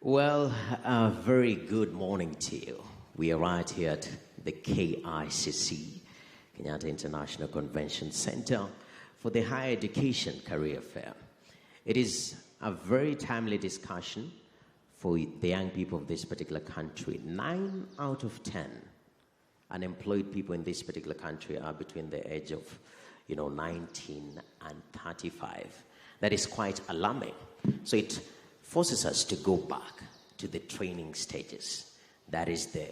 Well, a very good morning to you. We are right here at the KICC, Kenyatta International Convention Center, for the Higher Education Career Fair. It is a very timely discussion for the young people of this particular country. 9 out of 10 unemployed people in this particular country are between the age of 19 and 35. That is quite alarming. So it forces us to go back to the training stages. That is the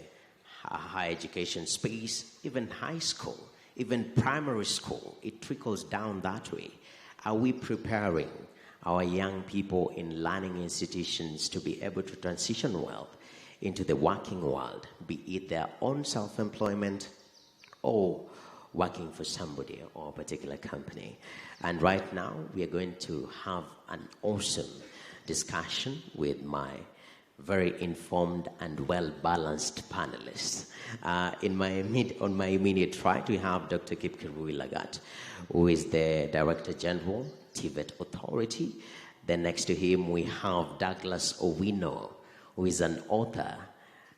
higher education space, even high school, even primary school. It trickles down that way. Are we preparing our young people in learning institutions to be able to transition well into the working world, be it their own self-employment or working for somebody or a particular company? And right now, we are going to have an awesome discussion with my very informed and well-balanced panelists. On my immediate right, we have Dr. KICC, who is the Director General, TVET Authority. Then next to him, we have Douglas Owino, who is an author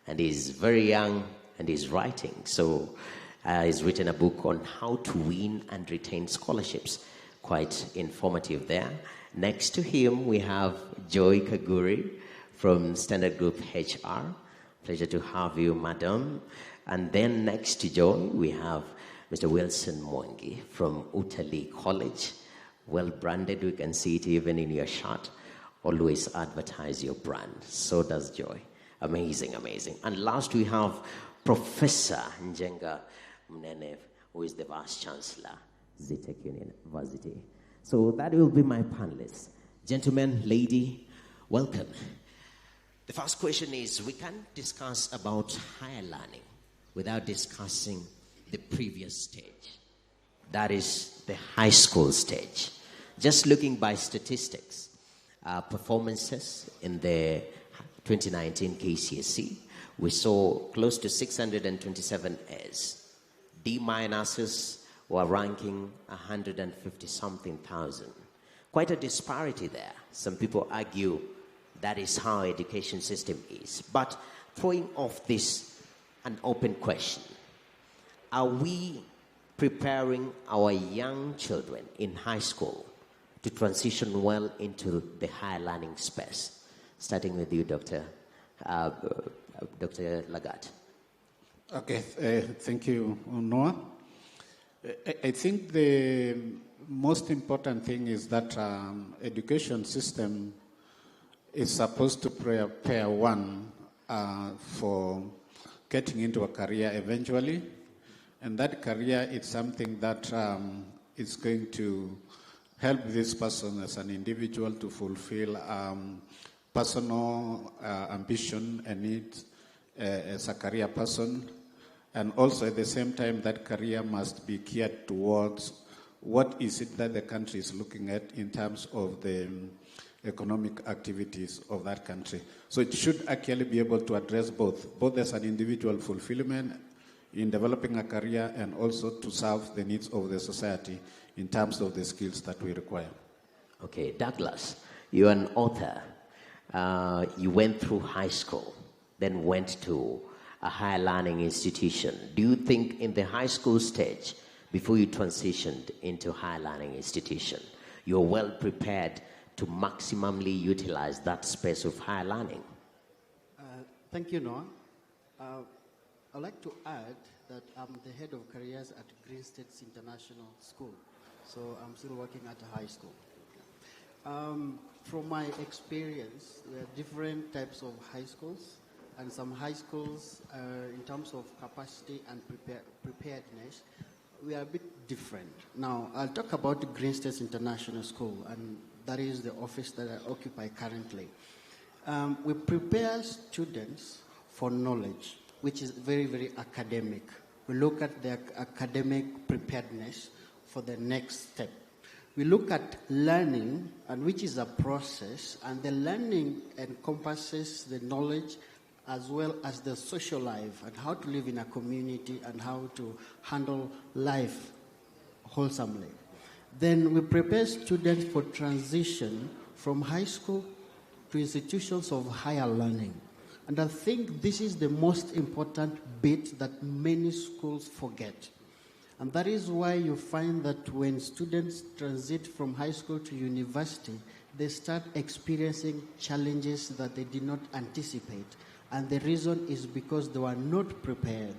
and is very young and is writing. So he's written a book on how to win and retain scholarships. Quite informative there. Next to him, we have Joy Kaguri from Standard Group HR. Pleasure to have you, madam. And then next to Joy, we have Mr. Wilson Mwangi from Utalii College. Well branded, we can see it even in your shirt. Always advertise your brand. So does Joy. Amazing, amazing. And last we have Professor Njenga Mnene, who is the Vice Chancellor, Zitek University. So that will be my panelists. Gentlemen, lady, welcome. The first question is, we can't discuss about higher learning without discussing the previous stage. That is the high school stage. Just looking by statistics, performances in the 2019 KCSE, we saw close to 627 A's. D minuses were ranking 150-something thousand. Quite a disparity there. Some people argue that is how our education system is. But throwing off this, an open question. Are we preparing our young children in high school to transition well into the higher learning space? Starting with you, Dr. Lagat. Okay, thank you, Noah. I think the most important thing is that education system is supposed to prepare one for getting into a career eventually. And that career is something that is going to help this person as an individual to fulfill personal ambition and needs as a career person. And also at the same time, that career must be geared towards what is it that the country is looking at in terms of the economic activities of that country. So it should actually be able to address both as an individual fulfillment in developing a career and also to serve the needs of the society in terms of the skills that we require. Okay, Douglas, you're an author. You went through high school, then went to a higher learning institution. Do you think in the high school stage, before you transitioned into higher learning institution, you're well prepared to maximally utilize that space of higher learning? Thank you, Noah. I'd like to add that I'm the head of careers at Green States International School. So I'm still working at a high school. From my experience, there are different types of high schools, and some high schools, in terms of capacity and preparedness, we are a bit different. Now, I'll talk about the Green States International School, and that is the office that I occupy currently. We prepare students for knowledge, which is very, very academic. We look at their academic preparedness for the next step. We look at learning, and which is a process, and the learning encompasses the knowledge as well as the social life and how to live in a community and how to handle life wholesomely. Then we prepare students for transition from high school to institutions of higher learning. And I think this is the most important bit that many schools forget. And that is why you find that when students transit from high school to university, they start experiencing challenges that they did not anticipate. And the reason is because they were not prepared.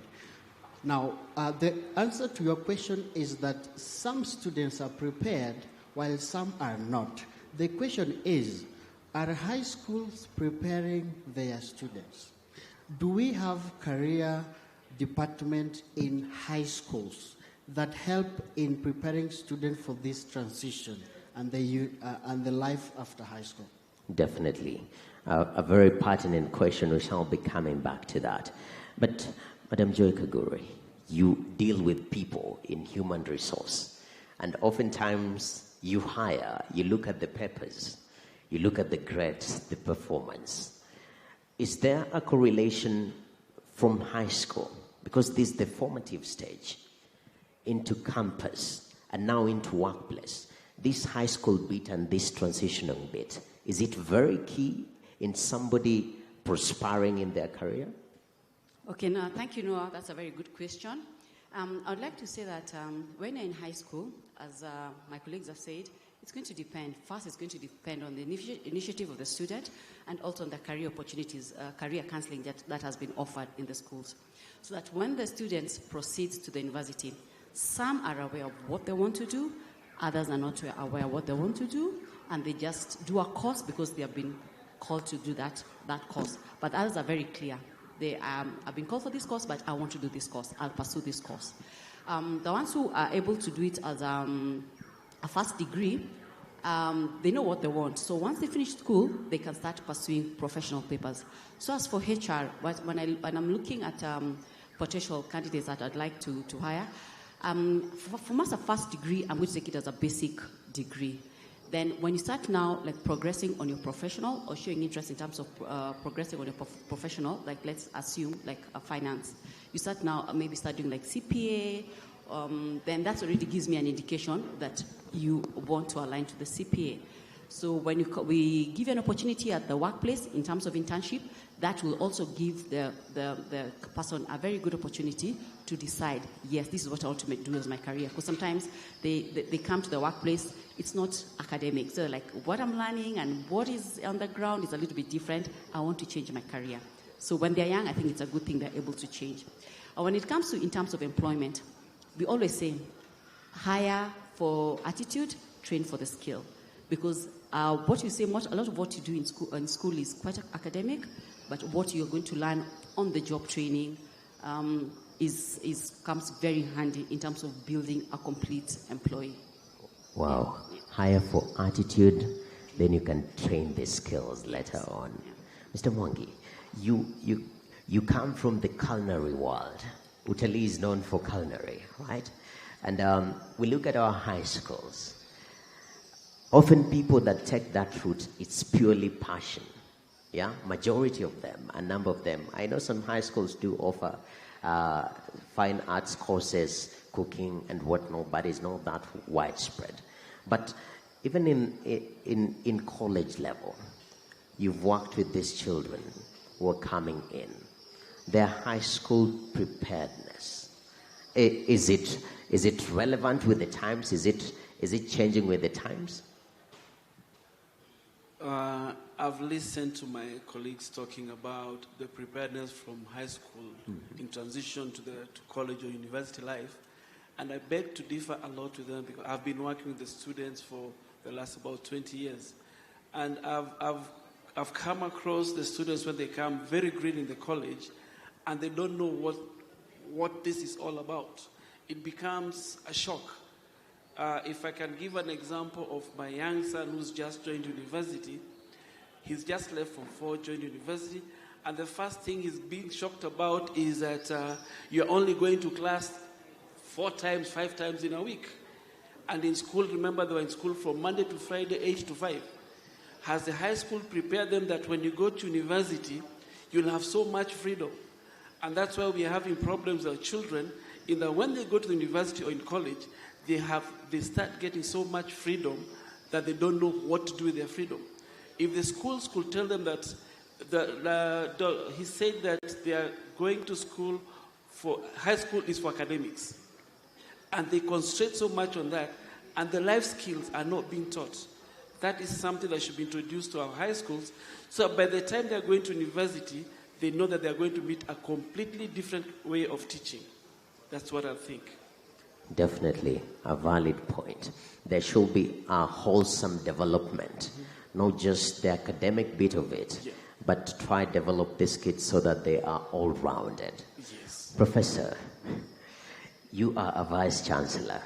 Now, the answer to your question is that some students are prepared while some are not. The question is, are high schools preparing their students? Do we have career department in high schools that help in preparing students for this transition and the life after high school? Definitely. A very pertinent question. We shall be coming back to that. But Madam Joy Kaguri, you deal with people in human resource, and oftentimes you hire, you look at the papers, you look at the grades, the performance. Is there a correlation from high school, because this is the formative stage, into campus and now into workplace? This high school bit and this transitional bit, is it very key in somebody prospering in their career? Okay, now thank you, Noah. That's a very good question. I would like to say that when you're in high school, as my colleagues have said, it's going to depend. First, it's going to depend on the initiative of the student and also on the career opportunities, career counseling that has been offered in the schools. So that when the students proceed to the university, some are aware of what they want to do, others are not aware of what they want to do, and they just do a course because they have been called to do that course. But others are very clear. I've been called for this course, but I want to do this course. I'll pursue this course. The ones who are able to do it as a first degree, they know what they want. So once they finish school, they can start pursuing professional papers. So as for HR, when I'm looking at potential candidates that I'd like to hire, from as a first degree, I'm going to take it as a basic degree. Then when you start now like progressing on your professional or showing interest in terms of progressing on your professional, like let's assume like a finance, you start now maybe start doing like CPA, then that already gives me an indication that you want to align to the CPA. So when we give you an opportunity at the workplace in terms of internship, that will also give the person a very good opportunity to decide, yes, this is what I want to do as my career. Because sometimes they come to the workplace, it's not academic. So like what I'm learning and what is on the ground is a little bit different. I want to change my career. So when they're young, I think it's a good thing they're able to change. When it comes to in terms of employment, we always say hire for attitude, train for the skill. Because what you say, a lot of what you do in school is quite academic, but what you're going to learn on the job training comes very handy in terms of building a complete employee. Wow. Yeah. Hire for attitude, then you can train the skills later on. Yeah. Mr. Mwangi, you come from the culinary world. Utali is known for culinary, right? And we look at our high schools. Often people that take that route, it's purely passion. Yeah, majority of them, a number of them. I know some high schools do offer fine arts courses, cooking and whatnot, but it's not that widespread. But even in college level, you've worked with these children who are coming in. Their high school preparedness, is it relevant with the times? Is it changing with the times? I've listened to my colleagues talking about the preparedness from high school in transition to college or university life, and I beg to differ a lot with them because I've been working with the students for the last about 20 years, and I've come across the students when they come very green in the college, and they don't know what this is all about. It becomes a shock. If I can give an example of my young son who's just joined university, he's just left from 4, joined university, and the first thing he's being shocked about is that you're only going to class 4 times, 5 times in a week. And in school, remember they were in school from Monday to Friday, 8 to 5. Has the high school prepared them that when you go to university, you'll have so much freedom? And that's why we are having problems with our children, in that when they go to the university or in college, they start getting so much freedom that they don't know what to do with their freedom. if the schools could tell them that he said that they are going to school for high school is for academics, and they concentrate so much on that, and the life skills are not being taught. That is something that should be introduced to our high schools, so by the time they are going to university, they know that they are going to meet a completely different way of teaching. That's what I think. Definitely a valid point. There should be a wholesome development, not just the academic bit of it, but try develop these kids so that they are all-rounded. Yes. Professor, you are a vice chancellor.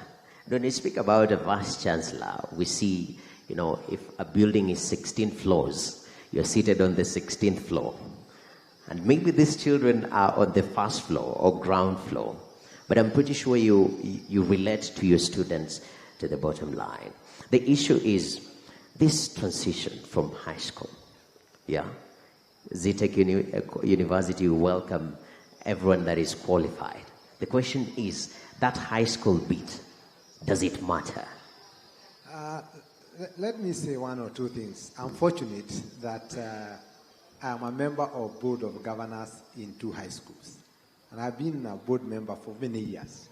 When we speak about a vice chancellor, we see, if a building is 16 floors, you're seated on the 16th floor. And maybe these children are on the first floor or ground floor. But I'm pretty sure you relate to your students to the bottom line. The issue is this transition from high school. Yeah? ZTech University will welcome everyone that is qualified. The question is, that high school bit, does it matter? Let me say one or two things. I'm fortunate that I'm a member of Board of Governors in 2 high schools. And I've been a board member for many years.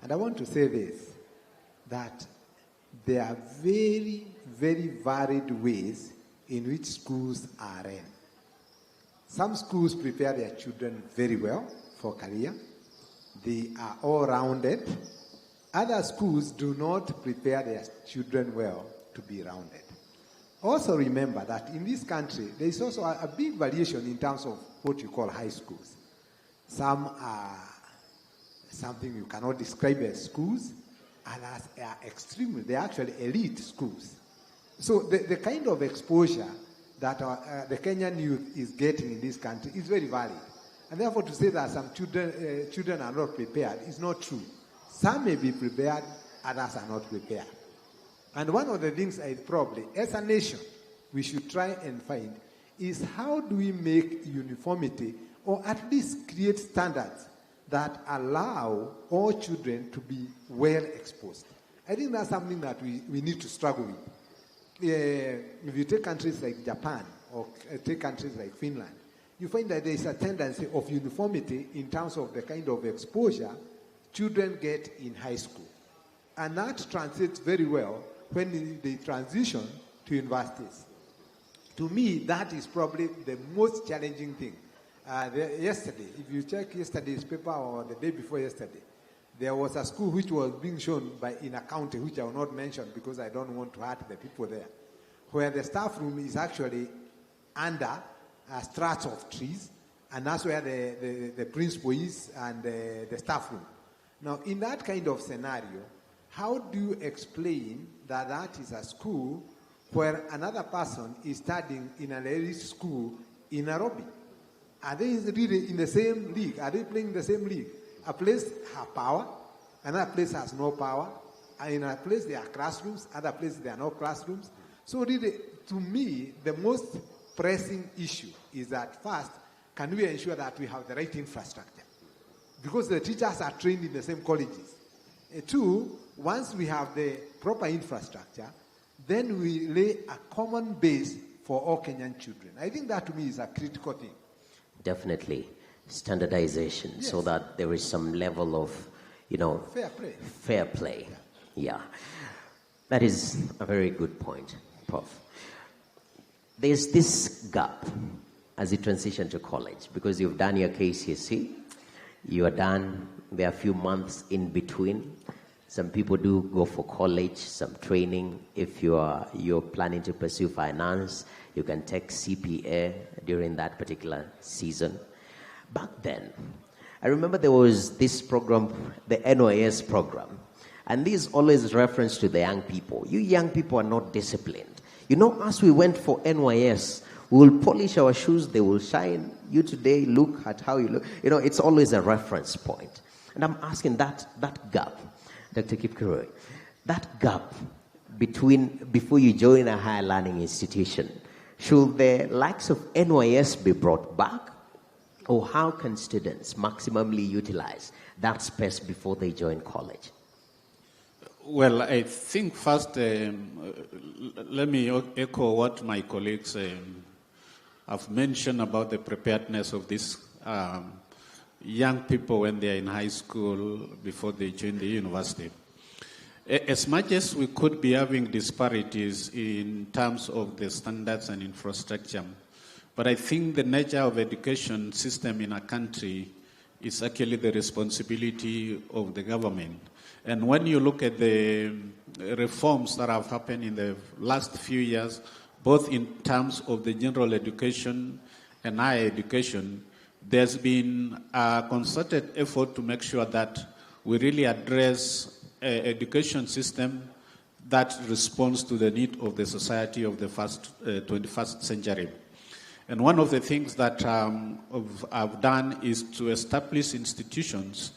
And I want to say this, that there are very, very varied ways in which schools are run. Some schools prepare their children very well for career. They are all-rounded. Other schools do not prepare their children well to be rounded. Also remember that in this country, there is also a big variation in terms of what you call high schools. Some are something you cannot describe as schools, others are extremely, they're actually elite schools. So the kind of exposure that the Kenyan youth is getting in this country is very valid. And therefore to say that some children are not prepared is not true. Some may be prepared, others are not prepared. And one of the things I probably, as a nation, we should try and find is how do we make uniformity or at least create standards that allow all children to be well exposed. I think that's something that we need to struggle with. If you take countries like Japan or take countries like Finland, you find that there is a tendency of uniformity in terms of the kind of exposure children get in high school. And that translates very well when they transition to universities. To me, that is probably the most challenging thing. Yesterday, if you check yesterday's paper or the day before yesterday, there was a school which was being shown in a county, which I will not mention because I don't want to hurt the people there, where the staff room is actually under straps of trees, and that's where the principal is and the staff room. Now, in that kind of scenario, how do you explain that that is a school where another person is studying in an elite school in Nairobi? Are they really in the same league? Are they playing the same league? A place has power, another place has no power. In a place there are classrooms, other places there are no classrooms. So really, to me, the most pressing issue is that first, can we ensure that we have the right infrastructure? Because the teachers are trained in the same colleges. Two, once we have the proper infrastructure, then we lay a common base for all Kenyan children. I think that to me is a critical thing. Definitely. Standardization, yes. So that there is some level of, fair play. Yeah. That is a very good point, Prof. There's this gap as you transition to college, because you've done your KICC, you are done, there are a few months in between. Some people do go for college, some training. If you're planning to pursue finance, you can take CPA during that particular season. Back then, I remember there was this program, the NYS program, and this always reference to the young people. You young people are not disciplined. As we went for NYS, we will polish our shoes, they will shine. You today, look at how you look. It's always a reference point. And I'm asking that gap, Dr. Kipkiroi, that gap before you join a higher learning institution, should the likes of NYS be brought back? Or how can students maximally utilize that space before they join college? Well, I think first, let me echo what my colleagues have mentioned about the preparedness of these young people when they are in high school before they join the university. As much as we could be having disparities in terms of the standards and infrastructure, but I think the nature of education system in a country is actually the responsibility of the government. And when you look at the reforms that have happened in the last few years, both in terms of the general education and higher education, there's been a concerted effort to make sure that we really address an education system that responds to the need of the society of the 21st century. And one of the things that I've done is to establish institutions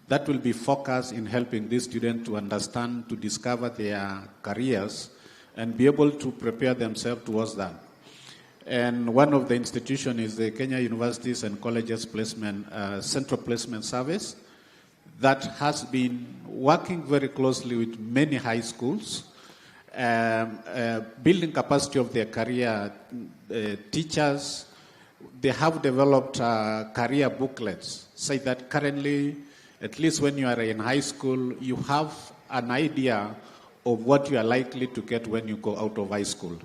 that will be focused in helping these students to understand, to discover their careers, and be able to prepare themselves towards that. And one of the institutions is the Kenya Universities and Colleges Placement, Central Placement Service, that has been working very closely with many high schools, building capacity of their career teachers. They have developed career booklets, say that currently, at least when you are in high school, you have an idea of what you are likely to get when you go out of high school.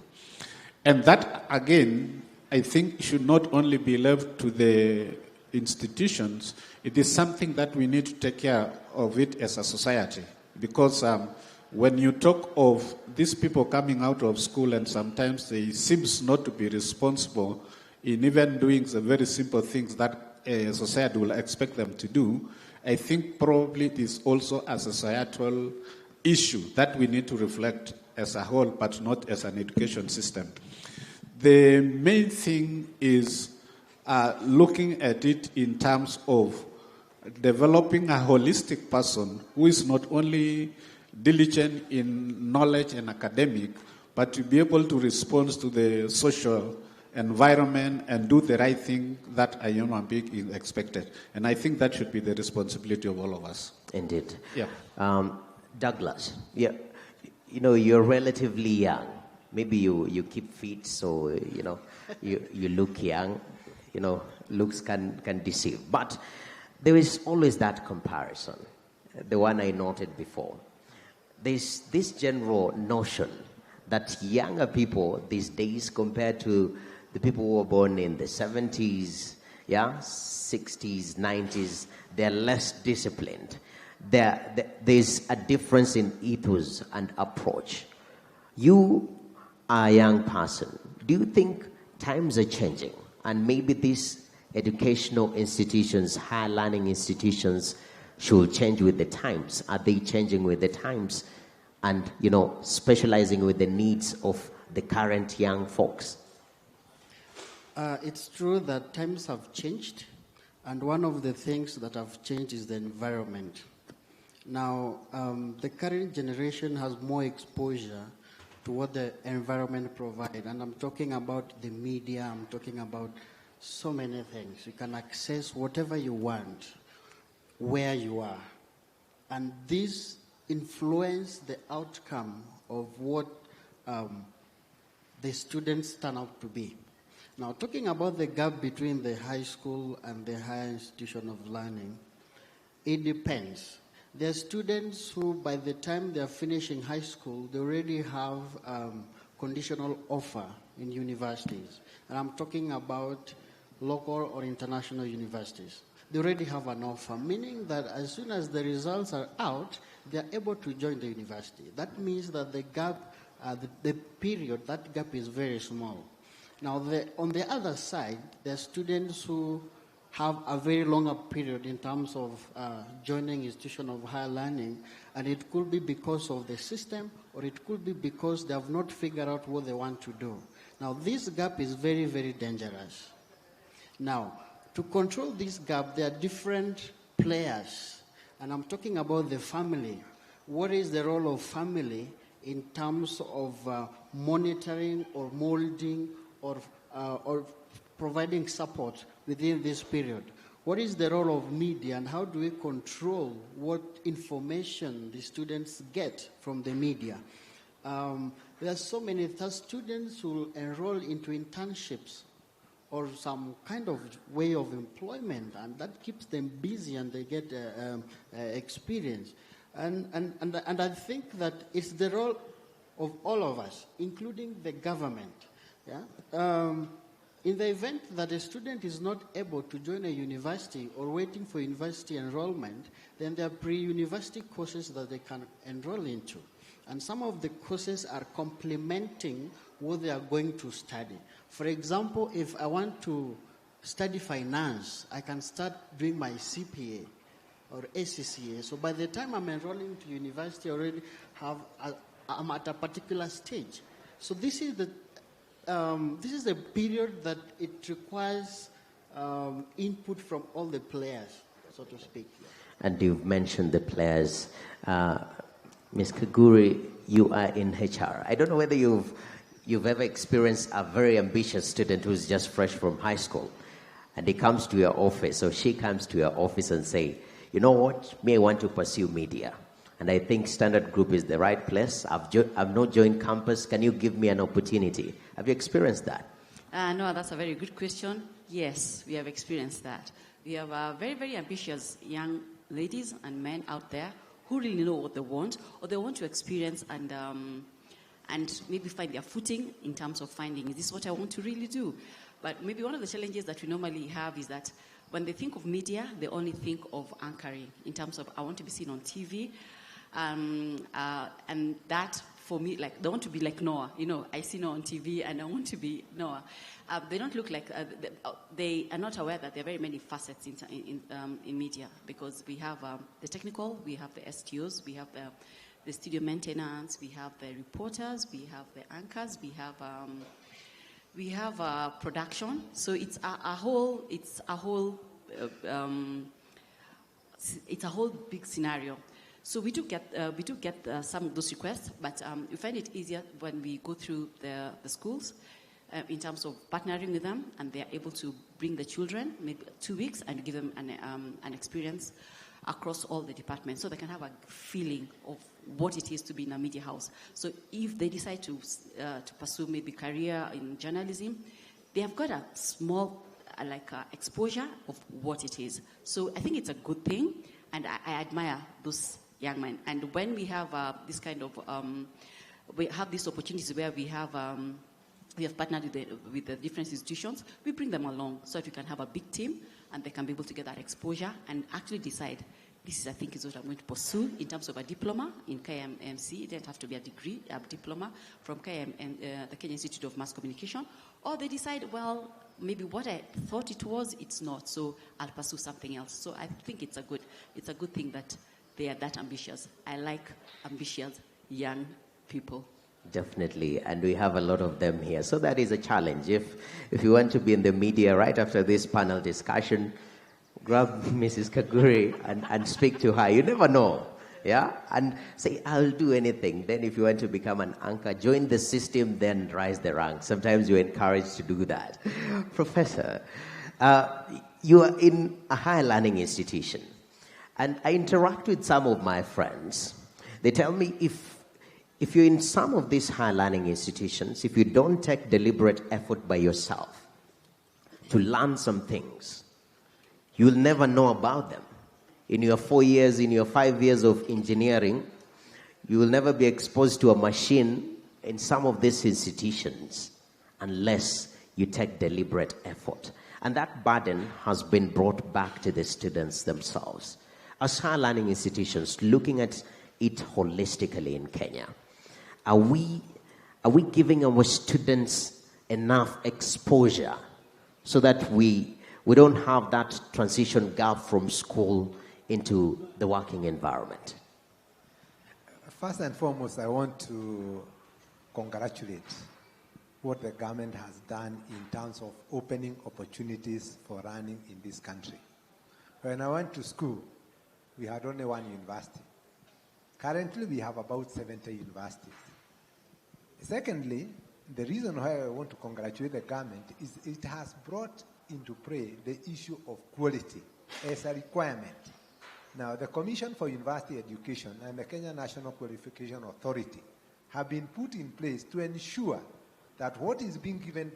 And that, again, I think should not only be left to the institutions. It is something that we need to take care of it as a society. Because when you talk of these people coming out of school and sometimes they seem not to be responsible in even doing the very simple things that a society will expect them to do, I think probably it is also a societal issue that we need to reflect as a whole, but not as an education system. The main thing is looking at it in terms of developing a holistic person who is not only diligent in knowledge and academic, but to be able to respond to the social environment and do the right thing that a human being is expected. And I think that should be the responsibility of all of us. Indeed. Yeah. Douglas, yeah, you know, you're relatively young. Maybe you keep fit, so, you know, you look young. You know, looks can deceive. But there is always that comparison, the one I noted before. There's this general notion that younger people these days compared to the people who were born in the 70s, 60s, 90s, they're less disciplined. There's a difference in ethos and approach. You are a young person. Do you think times are changing? And maybe these educational institutions, higher learning institutions, should change with the times. Are they changing with the times and, you know, specializing with the needs of the current young folks? It's true that times have changed, and one of the things that have changed is the environment. Now, the current generation has more exposure to what the environment provides, and I'm talking about the media, I'm talking about so many things. You can access whatever you want, where you are. And this influences the outcome of what the students turn out to be. Now, talking about the gap between the high school and the higher institution of learning, it depends. There are students who, by the time they are finishing high school, they already have conditional offer in universities. And I'm talking about local or international universities. They already have an offer, meaning that as soon as the results are out, they are able to join the university. That means that the gap, the period, that gap is very small. Now, on the other side, there are students who have a very longer period in terms of joining institution of higher learning, and it could be because of the system, or it could be because they have not figured out what they want to do. Now, this gap is very, very dangerous. Now, to control this gap, there are different players, and I'm talking about the family. What is the role of family in terms of monitoring or molding or providing support within this period? what is the role of media and how do we control what information the students get from the media? There are so many students who enroll into internships or some kind of way of employment, and that keeps them busy and they get experience. And I think that it's the role of all of us, including the government. Yeah? In the event that a student is not able to join a university or waiting for university enrollment, then there are pre-university courses that they can enroll into. And some of the courses are complementing what they are going to study. For example, if I want to study finance, I can start doing my CPA or ACCA. So by the time I'm enrolling to university, I already I'm at a particular stage. So this is the period that it requires input from all the players, so to speak. And you've mentioned the players. Ms. Kaguri, you are in HR. I don't know whether you've ever experienced a very ambitious student who's just fresh from high school, and he comes to your office, or she comes to your office and say, you know what, I want to pursue media, and I think Standard Group is the right place. I've not joined campus. Can you give me an opportunity? Have you experienced that? No, that's a very good question. Yes, we have experienced that. We have very, very ambitious young ladies and men out there who really know what they want, or they want to experience and maybe find their footing in terms of finding, is this what I want to really do? But maybe one of the challenges that we normally have is that when they think of media, they only think of anchoring in terms of, I want to be seen on TV. And that, for me, like, they want to be like Noah. You know, I see Noah on TV and I want to be Noah. They don't look like, they are not aware that there are very many facets in media, because we have the technical, we have the STOs, we have the studio maintenance, we have the reporters, we have the anchors, we have production. So it's a whole big scenario. So we do get some of those requests, but we find it easier when we go through the schools in terms of partnering with them, and they are able to bring the children maybe 2 weeks and give them an experience across all the departments, so they can have a feeling of what it is to be in a media house. So if they decide to pursue maybe career in journalism, they have got a small exposure of what it is. So I think it's a good thing, and I admire those young men. And when we have this kind of, we have these opportunities where we have partnered with the different institutions, we bring them along so that we can have a big team and they can be able to get that exposure and actually decide, this is, I think, is what I'm going to pursue in terms of a diploma in KMMC. It doesn't have to be a degree, a diploma from the Kenya Institute of Mass Communication. Or they decide, well, maybe what I thought it was, it's not, so I'll pursue something else. So I think it's a good thing that they are that ambitious. I like ambitious young people. Definitely, and we have a lot of them here. So that is a challenge. If you want to be in the media right after this panel discussion, grab Mrs. Kaguri and speak to her. You never know, yeah? And say, I'll do anything. Then if you want to become an anchor, join the system, then rise the rank. Sometimes you're encouraged to do that. Professor, you are in a higher learning institution. And I interact with some of my friends. They tell me if you're in some of these higher learning institutions, if you don't take deliberate effort by yourself to learn some things, you'll never know about them. In your 4 years, in your 5 years of engineering, you will never be exposed to a machine in some of these institutions unless you take deliberate effort. And that burden has been brought back to the students themselves. As higher learning institutions, looking at it holistically in Kenya, are we giving our students enough exposure so that we don't have that transition gap from school into the working environment? First and foremost, I want to congratulate what the government has done in terms of opening opportunities for learning in this country. When I went to school, we had only one university. Currently, we have about 70 universities. Secondly, the reason why I want to congratulate the government is it has brought into play the issue of quality as a requirement. Now, the Commission for University Education and the Kenya National Qualification Authority have been put in place to ensure that what is being given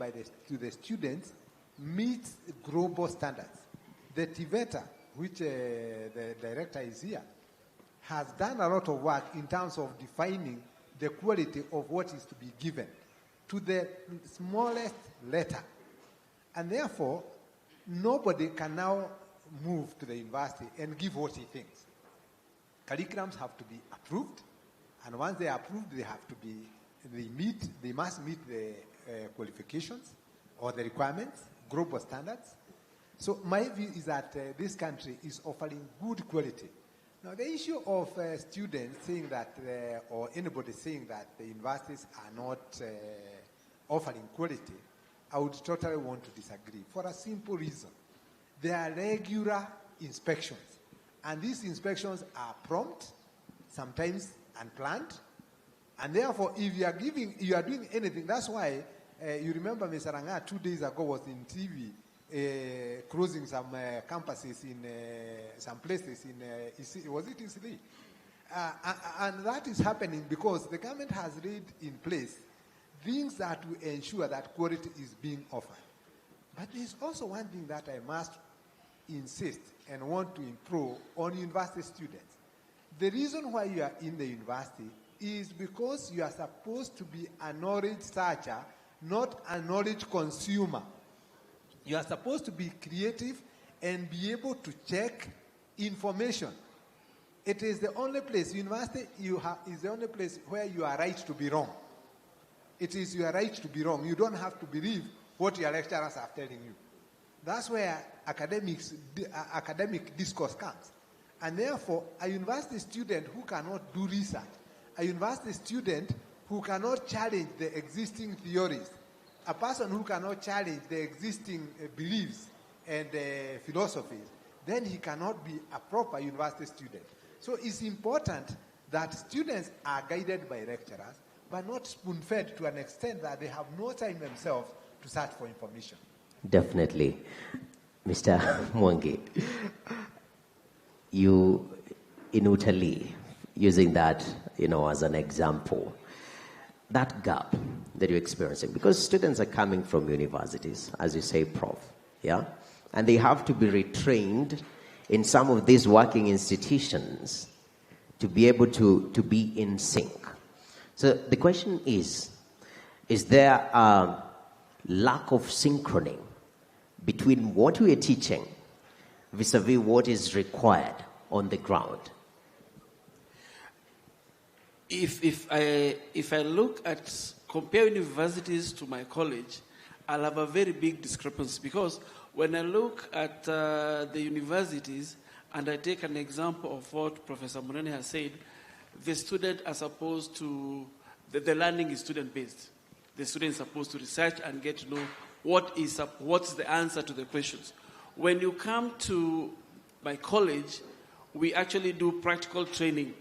to the students meets global standards. The TVETA, which the director is here, has done a lot of work in terms of defining the quality of what is to be given to the smallest letter. And therefore, nobody can now move to the university and give what he thinks. Curriculums have to be approved, and once they are approved, they must meet the qualifications or the requirements, global standards. So my view is that this country is offering good quality. Now, the issue of students saying that, or anybody saying that the universities are not offering quality, I would totally want to disagree for a simple reason. There are regular inspections, and these inspections are prompt, sometimes unplanned, and therefore, if you are doing anything, that's why you remember Mr. Ranga 2 days ago was in TV closing some campuses in some places in was it in Sydney? And that is happening because the government has laid in place things that will ensure that quality is being offered. But there's also one thing that I must insist and want to improve on university students. The reason why you are in the university is because you are supposed to be a knowledge searcher, not a knowledge consumer. You are supposed to be creative and be able to check information. It is the only place, university is the only place where you are right to be wrong. It is your right to be wrong. You don't have to believe what your lecturers are telling you. That's where academic discourse comes. And therefore, a university student who cannot do research, a university student who cannot challenge the existing theories, a person who cannot challenge the existing beliefs and philosophies, then he cannot be a proper university student. So it's important that students are guided by lecturers, but not spoon-fed to an extent that they have no time themselves to search for information. Definitely. Mr. Mwangi, you in Italy, using that, as an example, that gap that you're experiencing, because students are coming from universities, as you say, Prof, yeah? And they have to be retrained in some of these working institutions to be able to be in sync. So the question is there a lack of synchrony between what we are teaching vis-a-vis what is required on the ground? If I look at compare universities to my college, I'll have a very big discrepancy, because when I look at the universities and I take an example of what Professor Munene has said, the student are supposed to, the learning is student-based. The student is supposed to research and get to know what's the answer to the questions. When you come to my college, we actually do practical training.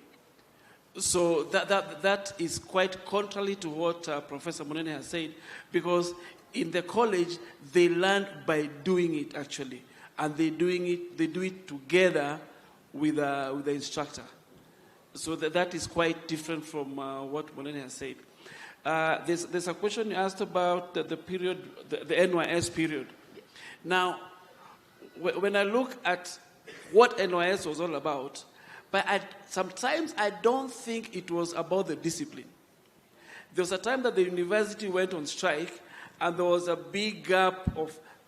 So that is quite contrary to what Professor Munene has said, because in the college, they learn by doing it, actually. And they do it together with the instructor. So that is quite different from what Munene has said. There's a question you asked about the period, the NYS period. Now, when I look at what NYS was all about, but sometimes I don't think it was about the discipline. There was a time that the university went on strike, and there was a big gap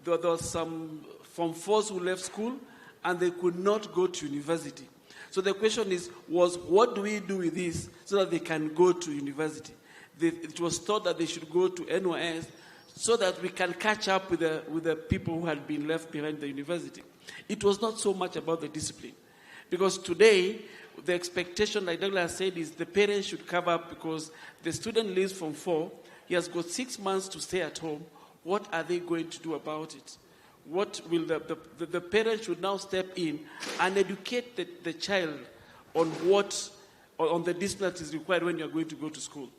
there was some Form 4s who left school, and they could not go to university. So the question was what do we do with this so that they can go to university? It was thought that they should go to NYS so that we can catch up with the people who had been left behind the university. It was not so much about the discipline. Because today, the expectation, like Douglas said, is the parents should cover up, because the student leaves from 4, he has got 6 months to stay at home. What are they going to do about it? What will the parents should now step in and educate the child on the discipline that is required when you are going to go to school.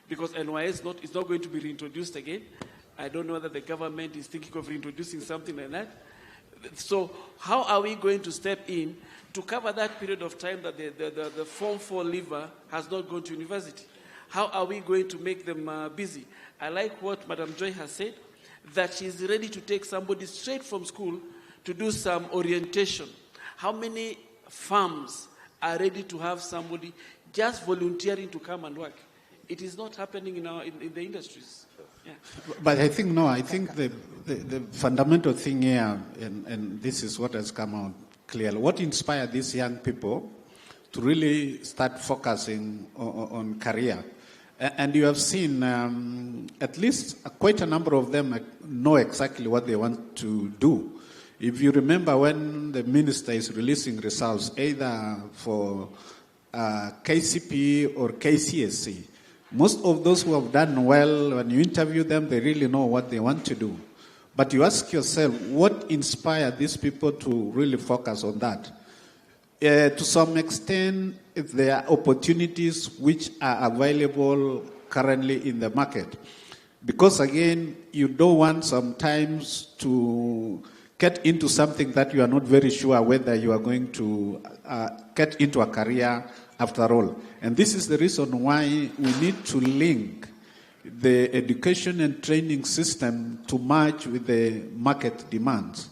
Because NYS is not going to be reintroduced again. I don't know whether the government is thinking of introducing something like that. So how are we going to step in to cover that period of time that the Form 4 leaver has not gone to university? How are we going to make them busy? I like what Madam Joy has said, that she's ready to take somebody straight from school to do some orientation. How many farms are ready to have somebody just volunteering to come and work? It is not happening in the industries. Yeah. But I think the fundamental thing here, and this is what has come out clearly, what inspired these young people to really start focusing on career. And you have seen at least quite a number of them know exactly what they want to do. If you remember when the minister is releasing results, either for KCP or KCSC, most of those who have done well, when you interview them, they really know what they want to do. But you ask yourself, what inspired these people to really focus on that? To some extent, if there are opportunities which are available currently in the market. Because again, you don't want sometimes to get into something that you are not very sure whether you are going to get into a career after all. And this is the reason why we need to link the education and training system to match with the market demands.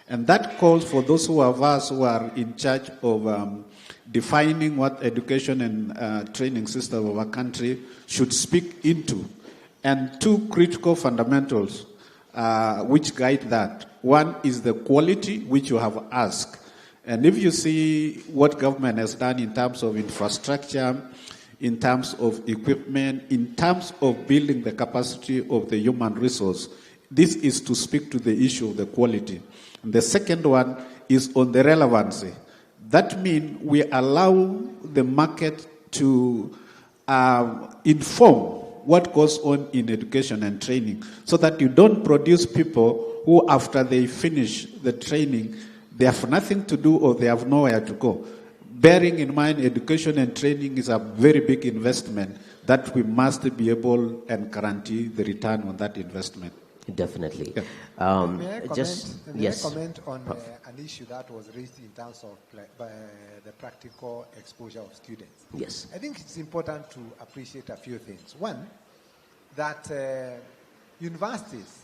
And that calls for those of us who are in charge of defining what education and training system of our country should speak into. And two critical fundamentals which guide that. One is the quality, which you have asked. And if you see what government has done in terms of infrastructure, in terms of equipment, in terms of building the capacity of the human resource, this is to speak to the issue of the quality. And the second one is on the relevancy. That means we allow the market to inform what goes on in education and training, so that you don't produce people who, after they finish the training, they have nothing to do or they have nowhere to go. Bearing in mind, education and training is a very big investment that we must be able and guarantee the return on that investment. Definitely. Yeah. May I comment on an issue that was raised in terms of the practical exposure of students? Yes. I think it's important to appreciate a few things. One, that universities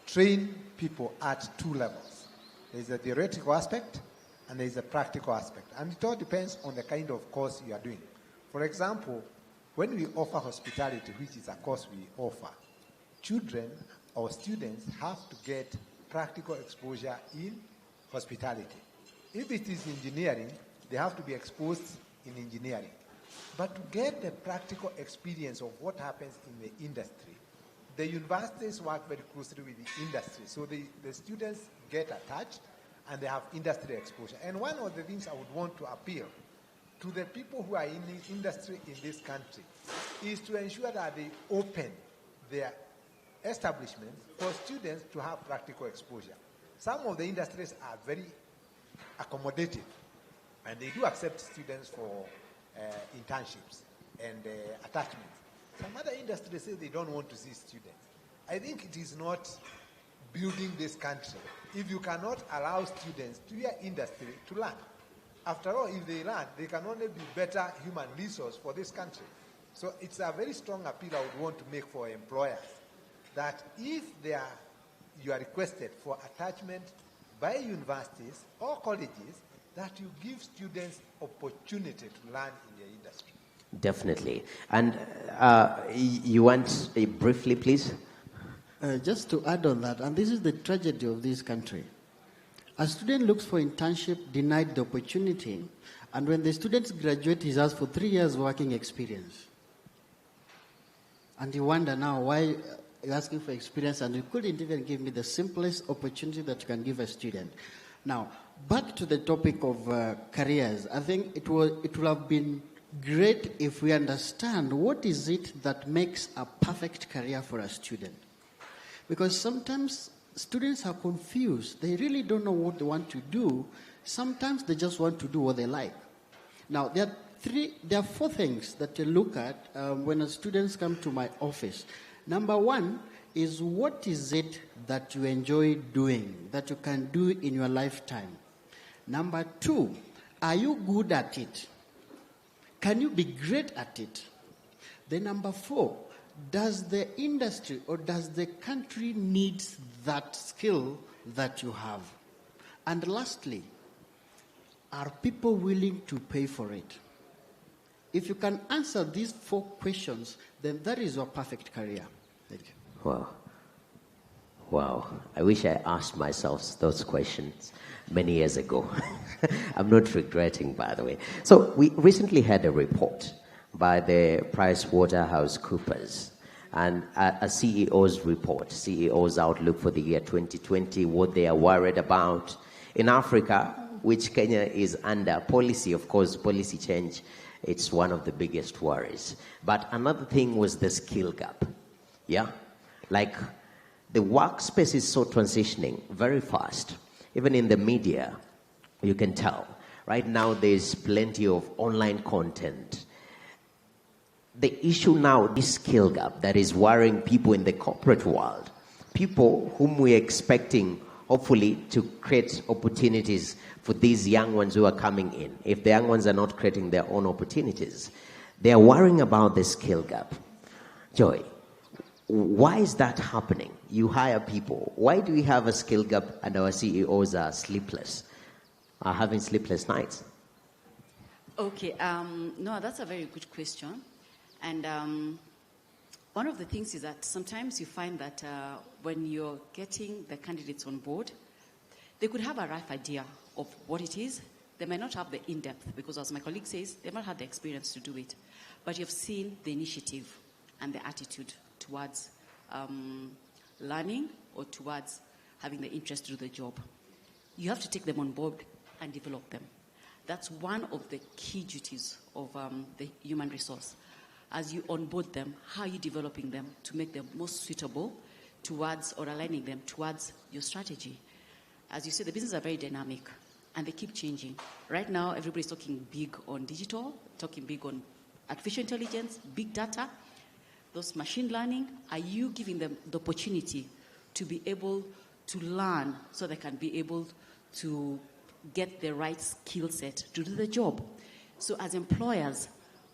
train people at two levels. There's a theoretical aspect and there's a practical aspect. And it all depends on the kind of course you are doing. For example, when we offer hospitality, which is a course we offer, children or students have to get practical exposure in hospitality. If it is engineering, they have to be exposed in engineering. But to get the practical experience of what happens in the industry, the universities work very closely with the industry. So the students get attached and they have industry exposure. And one of the things I would want to appeal to the people who are in the industry in this country is to ensure that they open their establishments for students to have practical exposure. Some of the industries are very accommodative and they do accept students for internships and attachments. Some other industries say they don't want to see students. I think it is not building this country if you cannot allow students to your industry to learn. After all, if they learn, they can only be better human resource for this country. So it's a very strong appeal I would want to make for employers that if you are requested for attachment by universities or colleges, that you give students opportunity to learn in their industry. Definitely. And you want briefly, please? Just to add on that, and this is the tragedy of this country. A student looks for internship, denied the opportunity, and when the students graduate, he's asked for 3 years working experience. And you wonder now why you're asking for experience and you couldn't even give me the simplest opportunity that you can give a student. Now, back to the topic of careers, I think it would have been great if we understand what is it that makes a perfect career for a student. Because sometimes students are confused. They really don't know what they want to do. Sometimes they just want to do what they like. Now, there are 4 things that you look at when students come to my office. Number 1 is what is it that you enjoy doing, that you can do in your lifetime? Number 2, are you good at it? Can you be great at it? Then number 4, does the industry or does the country need that skill that you have? And lastly, are people willing to pay for it? If you can answer these 4 questions, then that is your perfect career. Thank you. Wow. Wow. I wish I asked myself those questions many years ago. I'm not regretting, by the way. So we recently had a report by the PricewaterhouseCoopers and a CEO's report, CEO's outlook for the year 2020, what they are worried about in Africa, which Kenya is under policy, of course, policy change. It's one of the biggest worries. But another thing was the skill gap. Yeah? Like, the workspace is so transitioning very fast. Even in the media, you can tell. Right now, there's plenty of online content. The issue now, this skill gap that is worrying people in the corporate world, people whom we're expecting, hopefully, to create opportunities for these young ones who are coming in. If the young ones are not creating their own opportunities, they are worrying about the skill gap. Joy, why is that happening? You hire people. Why do we have a skill gap and our CEOs are sleepless, are having sleepless nights? Okay, no, that's a very good question. And one of the things is that sometimes you find that when you're getting the candidates on board, they could have a rough idea of what it is. They may not have the in-depth, because as my colleague says, they've not had the experience to do it. But you've seen the initiative and the attitude towards learning or towards having the interest to do the job. You have to take them on board and develop them. That's one of the key duties of the human resource. As you onboard them, how are you developing them to make them most suitable towards or aligning them towards your strategy? As you say, the businesses are very dynamic and they keep changing. Right now, everybody's talking big on digital, talking big on artificial intelligence, big data, those machine learning. Are you giving them the opportunity to be able to learn so they can be able to get the right skill set to do the job? So as employers,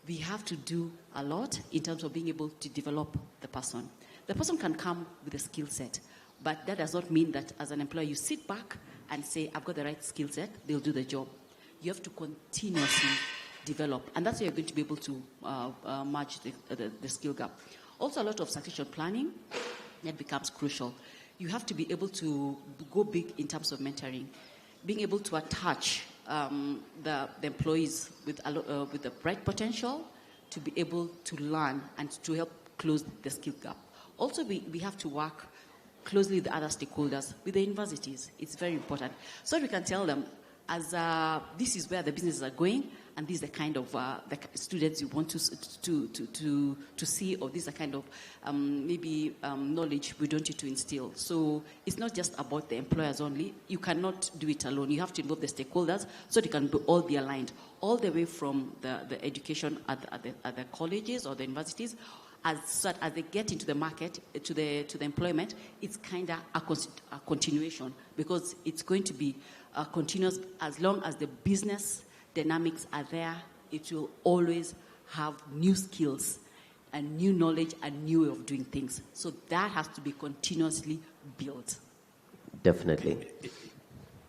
we have to do a lot in terms of being able to develop the person. The person can come with a skill set, but that does not mean that as an employer you sit back and say, I've got the right skill set, they'll do the job. You have to continuously develop, and that's how you're going to be able to match the skill gap. Also, a lot of succession planning, that becomes crucial. You have to be able to go big in terms of mentoring, being able to attach the employees with the right potential to be able to learn and to help close the skill gap. Also, we have to work closely with the other stakeholders, with the universities. It's very important. So we can tell them, as this is where the businesses are going, and these are the kind of the students you want to see, or these are kind of knowledge we want you to instill. So it's not just about the employers only. You cannot do it alone. You have to involve the stakeholders so they can all be aligned, all the way from the education at the colleges or the universities. As they get into the market, to the employment, it's kind of a continuation, because it's going to be continuous. As long as the business dynamics are there, it will always have new skills and new knowledge and new way of doing things. So that has to be continuously built. Definitely.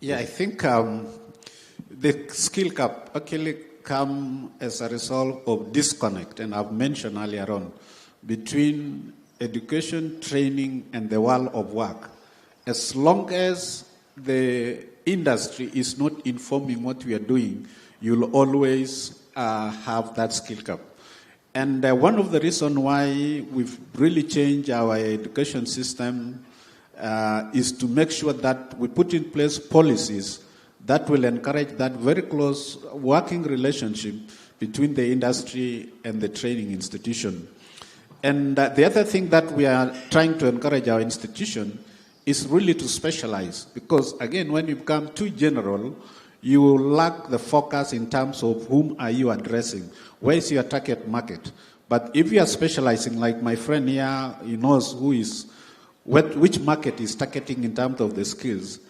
Yeah, I think the skill gap actually come as a result of disconnect, and I've mentioned earlier on, between education, training, and the world of work. As long as the industry is not informing what we are doing, you'll always have that skill gap. And one of the reasons why we've really changed our education system is to make sure that we put in place policies that will encourage that very close working relationship between the industry and the training institution. And the other thing that we are trying to encourage our institution is really to specialize. Because, again, when you become too general, you will lack the focus in terms of whom are you addressing. Where is your target market? But if you are specializing, like my friend here, he knows who is which market is targeting in terms of the skills,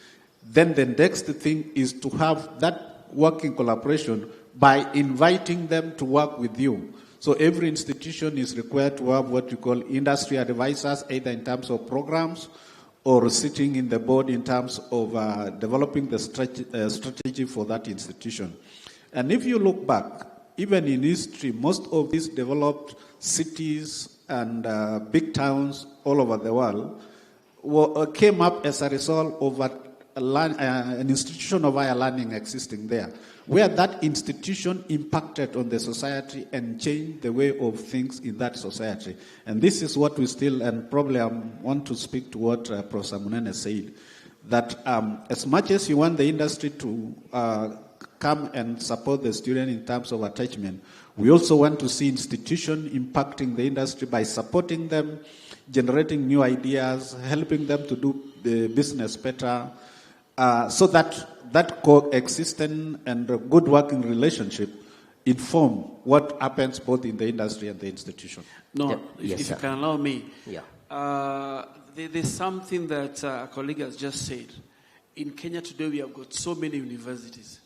then the next thing is to have that working collaboration by inviting them to work with you. So every institution is required to have what you call industry advisors, either in terms of programs or sitting in the board in terms of developing the strategy for that institution. And if you look back, even in history, most of these developed cities and big towns all over the world came up as a result of an institution of higher learning existing there, where that institution impacted on the society and changed the way of things in that society. And this is what we still, and probably I want to speak to what Professor Munene said, that as much as you want the industry to come and support the student in terms of attachment, we also want to see institutions impacting the industry by supporting them, generating new ideas, helping them to do the business better, so that coexistent and good working relationship inform what happens both in the industry and the institution. No, Yes, if sir. you can allow me. Yeah. There's something that a colleague has just said. In Kenya today, we have got so many universities.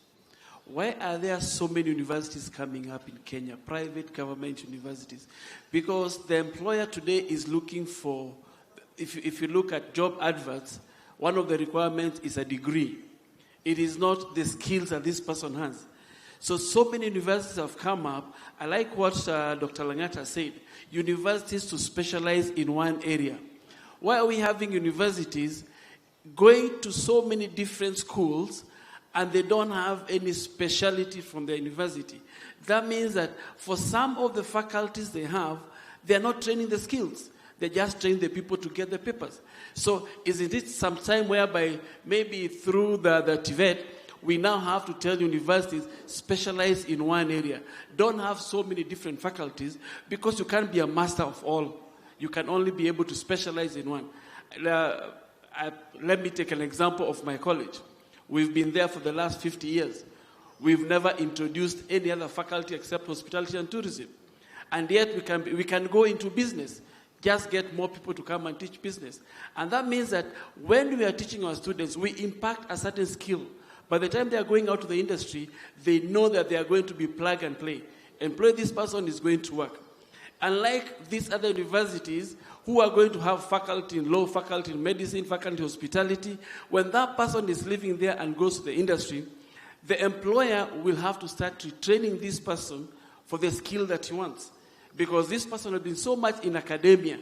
Why are there so many universities coming up in Kenya, private government universities? Because the employer today is looking for, if you look at job adverts, one of the requirements is a degree. It is not the skills that this person has. So many universities have come up. I like what Dr. Langata said, universities to specialize in one area. Why are we having universities going to so many different schools and they don't have any specialty from the university? That means that for some of the faculties they have, they're not training the skills. They just train the people to get the papers. So isn't it some time whereby maybe through the TVET, we now have to tell universities, specialize in one area. Don't have so many different faculties, because you can't be a master of all. You can only be able to specialize in one. Let me take an example of my college. We've been there for the last 50 years. We've never introduced any other faculty except hospitality and tourism. And yet we can go into business. Just get more people to come and teach business. And that means that when we are teaching our students, we impact a certain skill. By the time they are going out to the industry, they know that they are going to be plug and play. Employ this person is going to work. Unlike these other universities who are going to have faculty in law, faculty in medicine, faculty in hospitality, when that person is living there and goes to the industry, the employer will have to start training this person for the skill that he wants. Because this person has been so much in academia.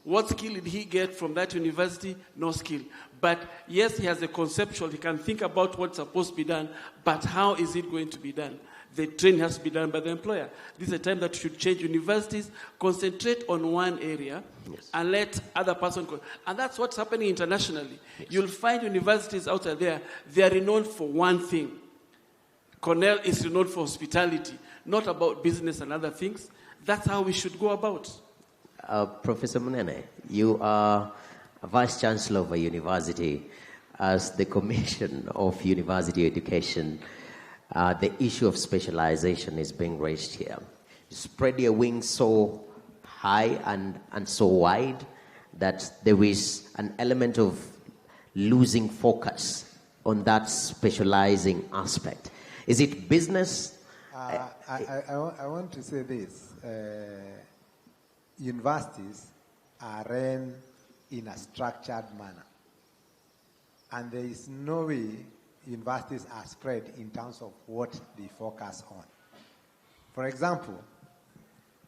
What skill did he get from that university? No skill. But yes, he has a conceptual. He can think about what's supposed to be done, but how is it going to be done? The training has to be done by the employer. This is a time that should change universities, concentrate on one area, yes, and let other person go. And that's what's happening internationally. Yes. You'll find universities out there, they are renowned for one thing. Cornell is renowned for hospitality, not about business and other things. That's how we should go about. Professor Munene, you are a Vice Chancellor of a university. As the Commission of University Education, the issue of specialization is being raised here. You spread your wings so high and so wide that there is an element of losing focus on that specializing aspect. Is it business? I want to say this. Universities are run in a structured manner. And there is no way universities are spread in terms of what they focus on. For example,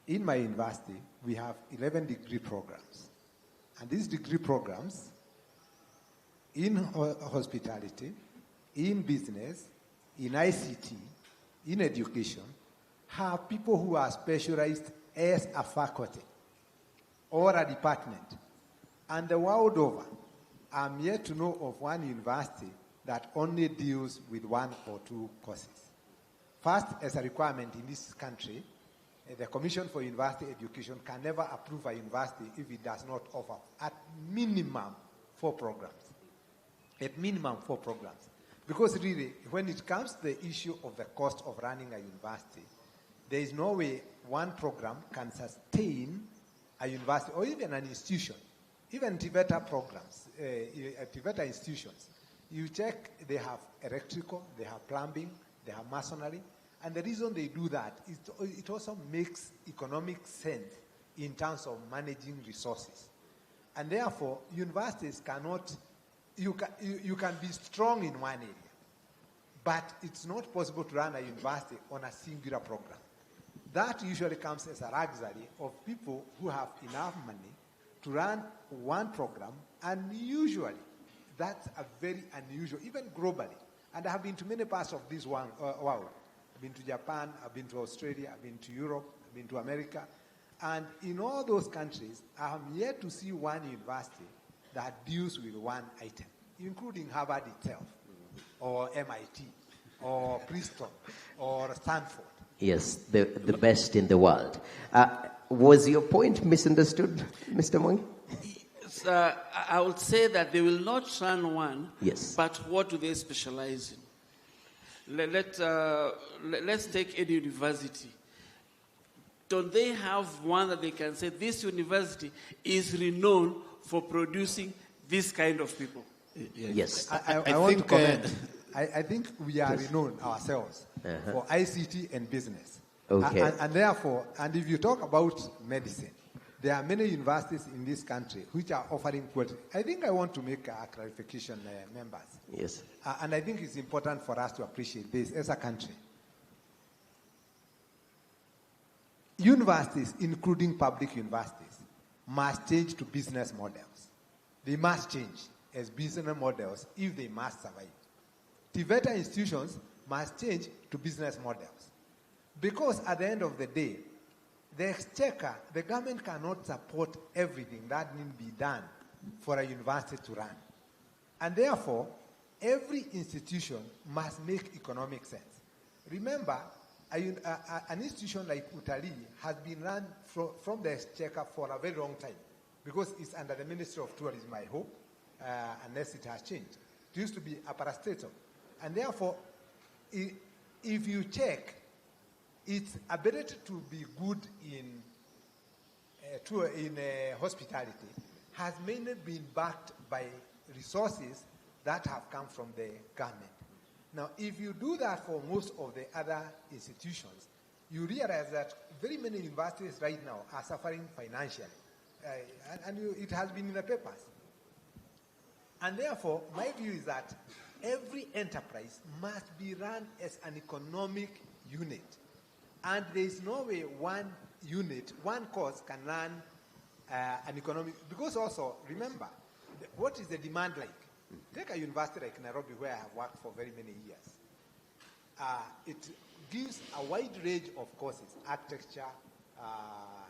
in my university, we have 11 degree programs. And these degree programs, in hospitality, in business, in ICT, in education, have people who are specialized as a faculty or a department. And the world over, I'm yet to know of one university that only deals with one or two courses. First, as a requirement in this country, the Commission for University Education can never approve a university if it does not offer at minimum 4 programs. At minimum 4 programs. Because really, when it comes to the issue of the cost of running a university, there is no way one program can sustain a university or even an institution even TVETA programs, TVETA institutions, you check, they have electrical, they have plumbing, they have masonry, and the reason they do that is it also makes economic sense in terms of managing resources. And therefore, universities cannot, you can be strong in one area, but it's not possible to run a university on a singular program. That usually comes as a luxury of people who have enough money to run one program, and usually that's a very unusual, even globally. And I have been to many parts of this world. I've been to Japan, I've been to Australia, I've been to Europe, I've been to America. And in all those countries, I am yet to see one university that deals with one item, including Harvard itself, or MIT, or Princeton, or Stanford. Yes, the best in the world. Was your point misunderstood, Mr. Mwangi? I would say that they will not run one, Yes. but what do they specialize in? Let's take any university. Don't they have one that they can say, this university is renowned for producing this kind of people? Yes. I want to comment. I think we are renowned ourselves for ICT and business. Okay. And therefore, and if you talk about medicine, there are many universities in this country which are offering quality. I think I want to make a clarification, members. Yes. And I think it's important for us to appreciate this as a country. Universities, including public universities, must change to business models. They must change as business models if they must survive. TVETA institutions must change to business models. Because at the end of the day, the exchequer, the government cannot support everything that needs to be done for a university to run. And therefore, every institution must make economic sense. Remember, an institution like Utali has been run from the exchequer for a very long time because it's under the Ministry of Tourism, I hope, unless it has changed. It used to be a parastatal. And therefore, if you check, its ability to be good in hospitality has mainly been backed by resources that have come from the government. Now, if you do that for most of the other institutions, you realize that very many universities right now are suffering financially. It has been in the papers. And therefore, my view is that every enterprise must be run as an economic unit. And there is no way one unit, one course can run an economic, because also, remember, what is the demand like? Take a university like Nairobi, where I have worked for very many years. It gives a wide range of courses, architecture,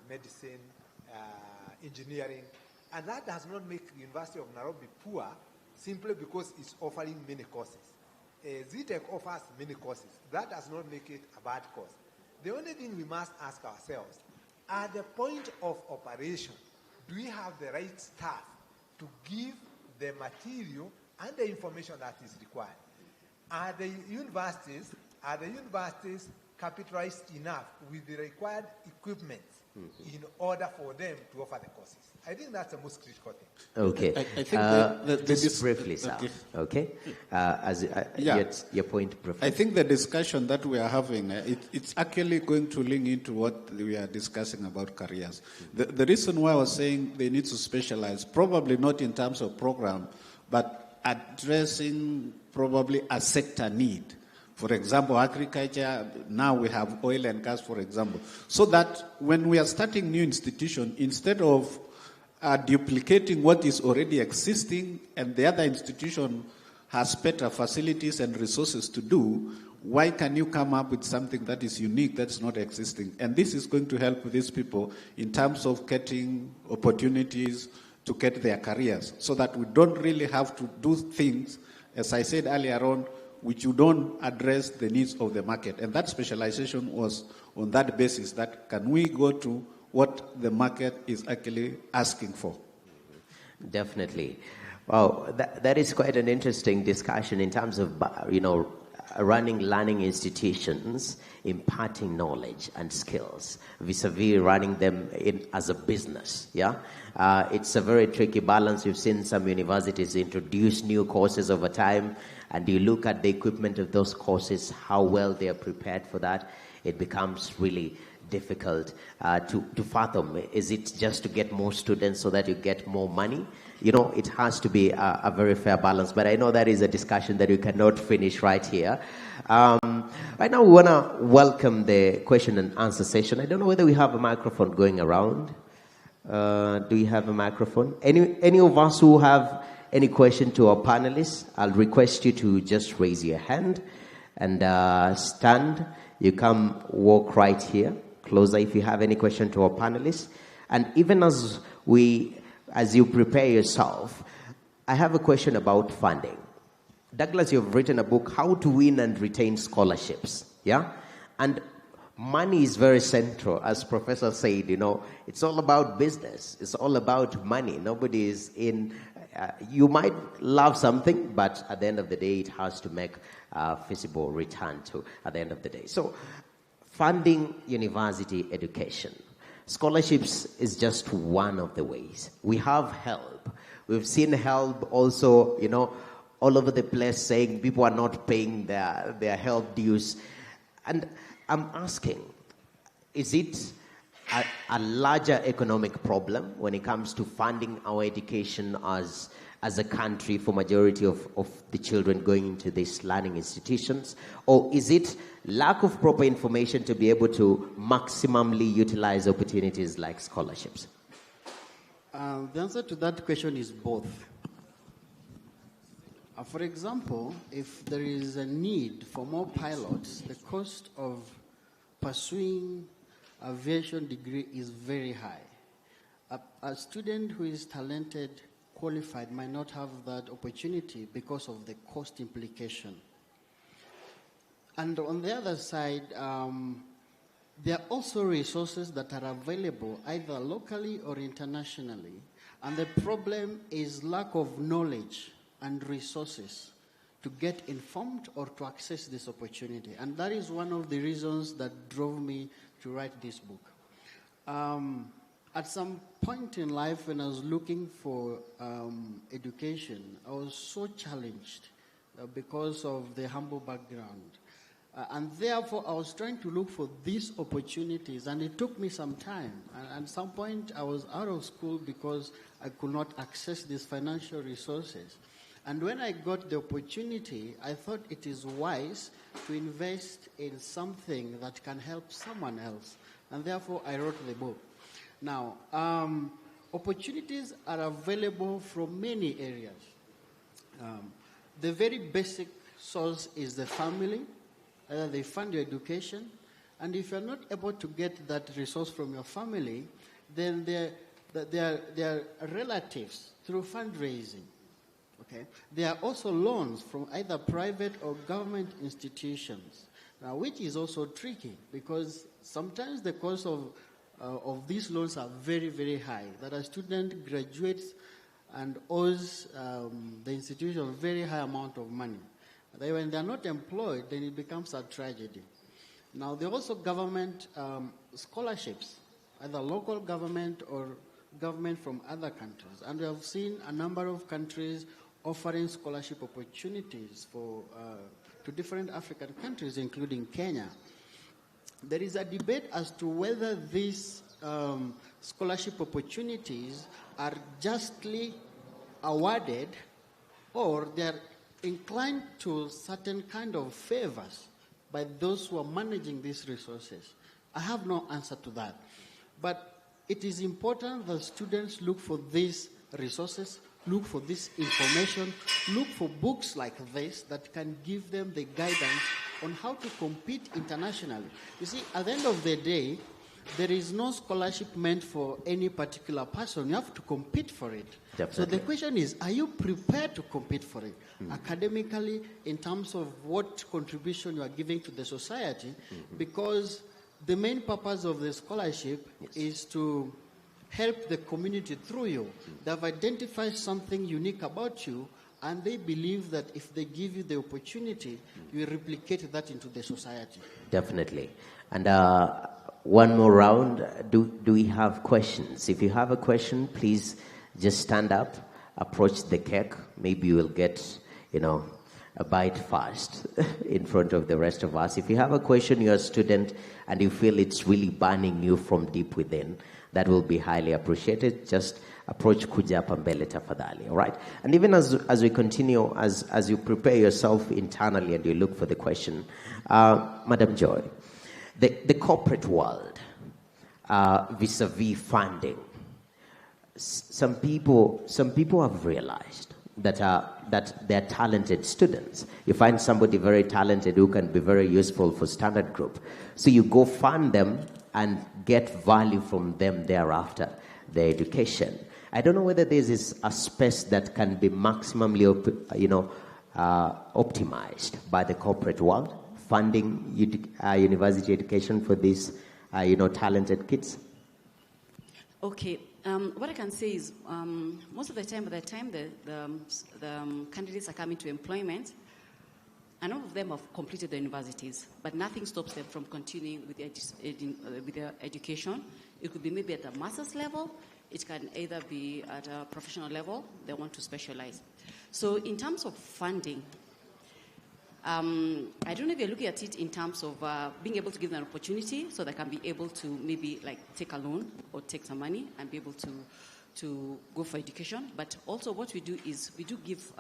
medicine, engineering, and that does not make the University of Nairobi poor simply because it's offering many courses. ZTech offers many courses. That does not make it a bad course. The only thing we must ask ourselves, at the point of operation, do we have the right staff to give the material and the information that is required? Are the universities capitalized enough with the required equipment in order for them to offer the courses? I think that's the most critical thing. Okay. I think just briefly, sir. Okay. Your point briefly. I think the discussion that we are having, it's actually going to link into what we are discussing about careers. The reason why I was saying they need to specialize, probably not in terms of program, but addressing probably a sector need. For example, agriculture, now we have oil and gas, for example. So that when we are starting new institution, instead of duplicating what is already existing and the other institution has better facilities and resources to do, why can you come up with something that is unique, that's not existing? And this is going to help these people in terms of getting opportunities to get their careers, so that we don't really have to do things, as I said earlier on, which you don't address the needs of the market. And that specialization was on that basis, that can we go to what the market is actually asking for. Definitely. Wow, that is quite an interesting discussion in terms of, running learning institutions, imparting knowledge and skills, vis-a-vis running them as a business. Yeah, it's a very tricky balance. We've seen some universities introduce new courses over time, and you look at the equipment of those courses, how well they are prepared for that. It becomes really difficult to fathom. Is it just to get more students so that you get more money? It has to be a very fair balance. But I know that is a discussion that you cannot finish right here. Right now, we want to welcome the question and answer session. I don't know whether we have a microphone going around. Do you have a microphone? Any of us who have any question to our panelists, I'll request you to just raise your hand and stand. You come walk right here, closer, if you have any question to our panelists. And even as you prepare yourself, I have a question about funding. Douglas, you've written a book, How to Win and Retain Scholarships. Yeah? And money is very central. As Professor said, it's all about business. It's all about money. Nobody is in... you might love something, but at the end of the day, it has to make a feasible return at the end of the day. So, funding university education. Scholarships is just one of the ways. We have help. We've seen help also, all over the place saying people are not paying their help dues. And I'm asking, is it a larger economic problem when it comes to funding our education as a country for majority of the children going into these learning institutions? Or is it lack of proper information to be able to maximally utilize opportunities like scholarships? The answer to that question is both. For example, if there is a need for more pilots, the cost of pursuing aviation degree is very high. A student who is talented, qualified, might not have that opportunity because of the cost implication. And on the other side, there are also resources that are available either locally or internationally. And the problem is lack of knowledge and resources to get informed or to access this opportunity. And that is one of the reasons that drove me to write this book. At some point in life when I was looking for education, I was so challenged because of the humble background. And therefore, I was trying to look for these opportunities, and it took me some time. And at some point, I was out of school because I could not access these financial resources. And when I got the opportunity, I thought it is wise to invest in something that can help someone else. And therefore, I wrote the book. Now, opportunities are available from many areas. The very basic source is the family. They fund your education. And if you're not able to get that resource from your family, then they're relatives through fundraising. Okay. There are also loans from either private or government institutions, which is also tricky because sometimes the cost of these loans are very, very high. That a student graduates and owes the institution a very high amount of money. Then when they're not employed, then it becomes a tragedy. Now, there are also government scholarships, either local government or government from other countries. And we have seen a number of countries offering scholarship opportunities to different African countries, including Kenya. There is a debate as to whether these scholarship opportunities are justly awarded or they are inclined to certain kind of favors by those who are managing these resources. I have no answer to that. But it is important that students look for these resources, look for this information, look for books like this that can give them the guidance on how to compete internationally. You see, at the end of the day, there is no scholarship meant for any particular person. You have to compete for it. Definitely. So the question is, are you prepared to compete for it? Academically, in terms of what contribution you are giving to the society? Because the main purpose of the scholarship is to help the community through you. They have identified something unique about you, And they believe that if they give you the opportunity, you replicate that into the society. Definitely. And one more round. Do we have questions? If you have a question, please just stand up, approach the cake. Maybe you will get, a bite first in front of the rest of us. If you have a question, you're a student, and you feel it's really burning you from deep within, that will be highly appreciated. Just approach kuja hapa mbele tafadhali, all right? And even as we continue, as you prepare yourself internally and you look for the question, Madam Joy, the corporate world, vis-a-vis funding, some people have realized that they're talented students. You find somebody very talented who can be very useful for standard group. So you go fund them and get value from them thereafter, their education. I don't know whether this is a space that can be maximally, optimized by the corporate world, funding university education for these, talented kids. Okay. What I can say is, most of the time, by the time the candidates are coming to employment, a number of them have completed the universities, but nothing stops them from continuing with their education. It could be maybe at a master's level. It can either be at a professional level. They want to specialize. So in terms of funding, I don't know if you're looking at it in terms of being able to give them an opportunity so they can be able to maybe take a loan or take some money and be able to go for education. But also what we do is we do give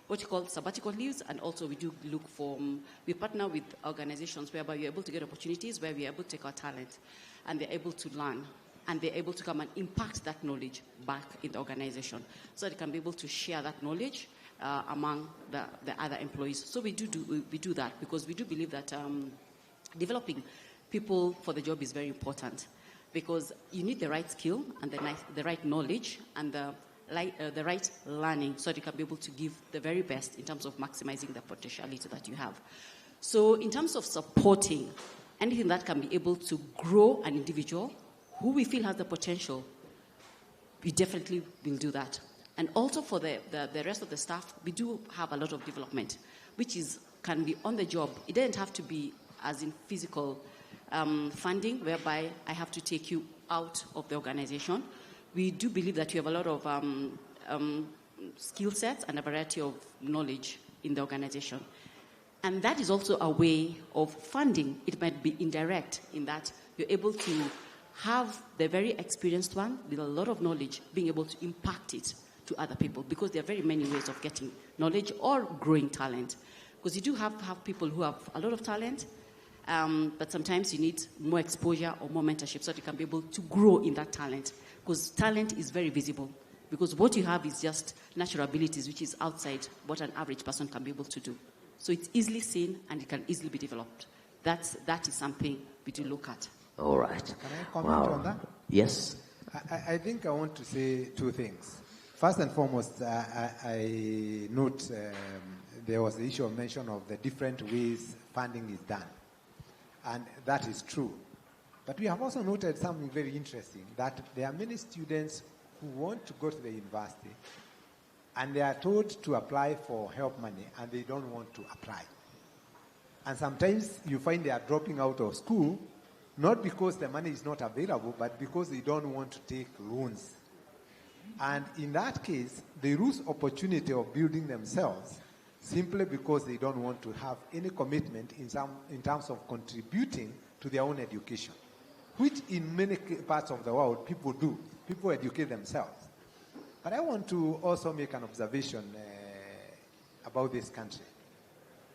what you call sabbatical leaves, and also we do look for, we partner with organizations whereby you're able to get opportunities where we're able to take our talent and they're able to learn and they're able to come and impact that knowledge back in the organization so they can be able to share that knowledge among the other employees. So we do that because we do believe that developing people for the job is very important, because you need the right skill and the right knowledge and the right learning so that you can be able to give the very best in terms of maximizing the potentiality that you have. So in terms of supporting anything that can be able to grow an individual who we feel has the potential, we definitely will do that. And also for the rest of the staff, we do have a lot of development, which can be on the job. It doesn't have to be as in physical funding, whereby I have to take you out of the organization. We do believe that you have a lot of skill sets and a variety of knowledge in the organization. And that is also a way of funding. It might be indirect in that you're able to have the very experienced one with a lot of knowledge being able to impact it to other people, because there are very many ways of getting knowledge or growing talent. Because you do have people who have a lot of talent, but sometimes you need more exposure or more mentorship so that you can be able to grow in that talent. Because talent is very visible. Because what you have is just natural abilities, which is outside what an average person can be able to do. So it's easily seen and it can easily be developed. That is something we do look at. All right. Can I comment on that? Yes. I think I want to say two things. First and foremost, I note there was the issue of mention of the different ways funding is done. And that is true. But we have also noted something very interesting, that there are many students who want to go to the university and they are told to apply for help money and they don't want to apply. And sometimes you find they are dropping out of school, not because the money is not available, but because they don't want to take loans. And in that case, they lose opportunity of building themselves simply because they don't want to have any commitment in terms of contributing to their own education, which in many parts of the world people do. People educate themselves. But I want to also make an observation about this country,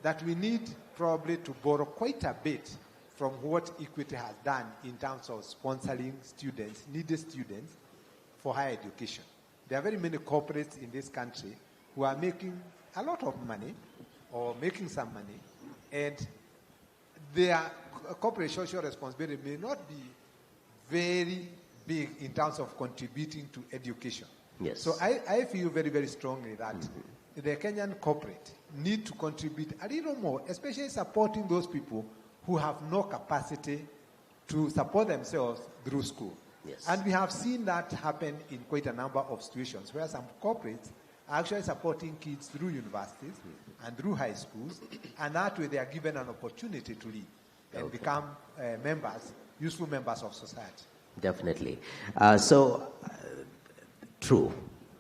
that we need probably to borrow quite a bit from what Equity has done in terms of sponsoring students, needy students, for higher education. There are very many corporates in this country who are making a lot of money or making some money, and their corporate social responsibility may not be very big in terms of contributing to education. Yes. So I feel very, very strongly that the Kenyan corporate need to contribute a little more, especially supporting those people who have no capacity to support themselves through school. Yes. And we have seen that happen in quite a number of situations where some corporates are actually supporting kids through universities and through high schools, and that way they are given an opportunity to lead and become useful members of society. Definitely. True,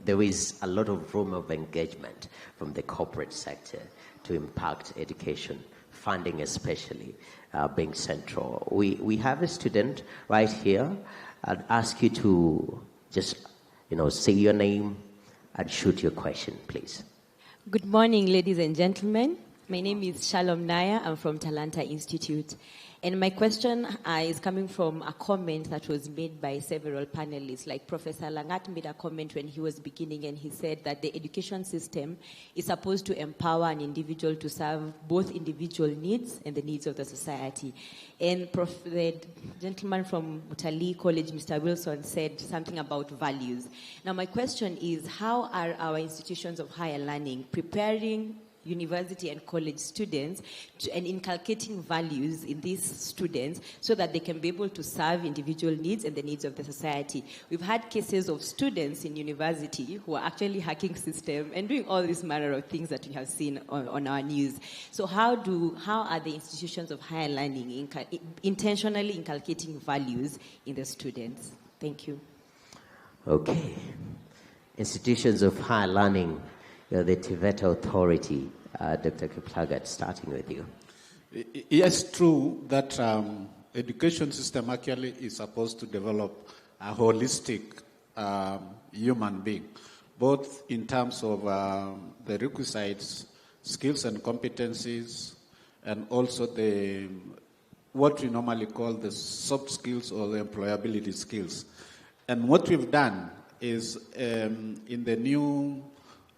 there is a lot of room of engagement from the corporate sector to impact education, funding especially being central. We have a student right here. I'd ask you to just, say your name and shoot your question, please. Good morning, ladies and gentlemen. My name is Shalom Naya. I'm from Talanta Institute. And my question is coming from a comment that was made by several panelists. Like Professor Langat made a comment when he was beginning, and he said that the education system is supposed to empower an individual to serve both individual needs and the needs of the society. And the gentleman from Utalii College, Mr. Wilson, said something about values. Now my question is, how are our institutions of higher learning preparing university and college students and inculcating values in these students so that they can be able to serve individual needs and the needs of the society? We've had cases of students in university who are actually hacking system and doing all this manner of things that we have seen on our news. So how are the institutions of higher learning intentionally inculcating values in the students? Thank you. Okay. Institutions of higher learning, the TVETA authority, Dr. Kiplagat, starting with you. Yes, true that education system actually is supposed to develop a holistic human being, both in terms of the requisites, skills and competencies, and also what we normally call the soft skills or the employability skills. And what we've done is in the new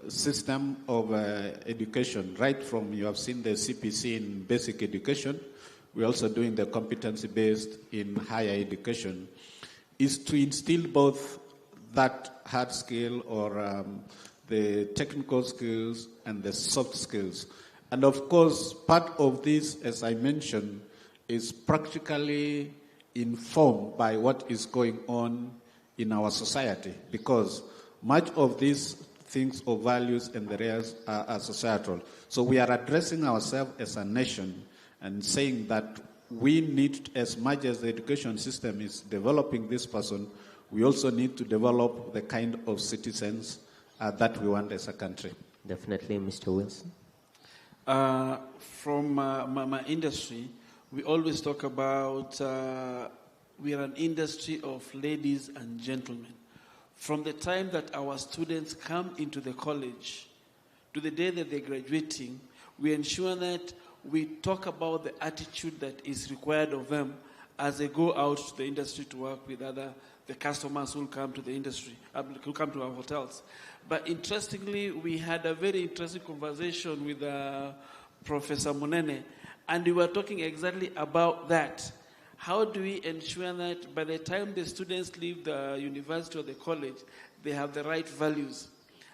system of education, right from, you have seen the CPC in basic education, we're also doing the competency-based in higher education, is to instill both that hard skill or the technical skills and the soft skills. And of course, part of this, as I mentioned, is practically informed by what is going on in our society, because much of these things of values and the rest are societal. So we are addressing ourselves as a nation and saying that we need, as much as the education system is developing this person, we also need to develop the kind of citizens that we want as a country. Definitely, Mr. Wilson. From my industry, we always talk about we are an industry of ladies and gentlemen. From the time that our students come into the college to the day that they're graduating, we ensure that we talk about the attitude that is required of them as they go out to the industry to work with the customers who will come to the industry, who come to our hotels. But interestingly, we had a very interesting conversation with Professor Munene, and we were talking exactly about that. How do we ensure that by the time the students leave the university or the college, they have the right values?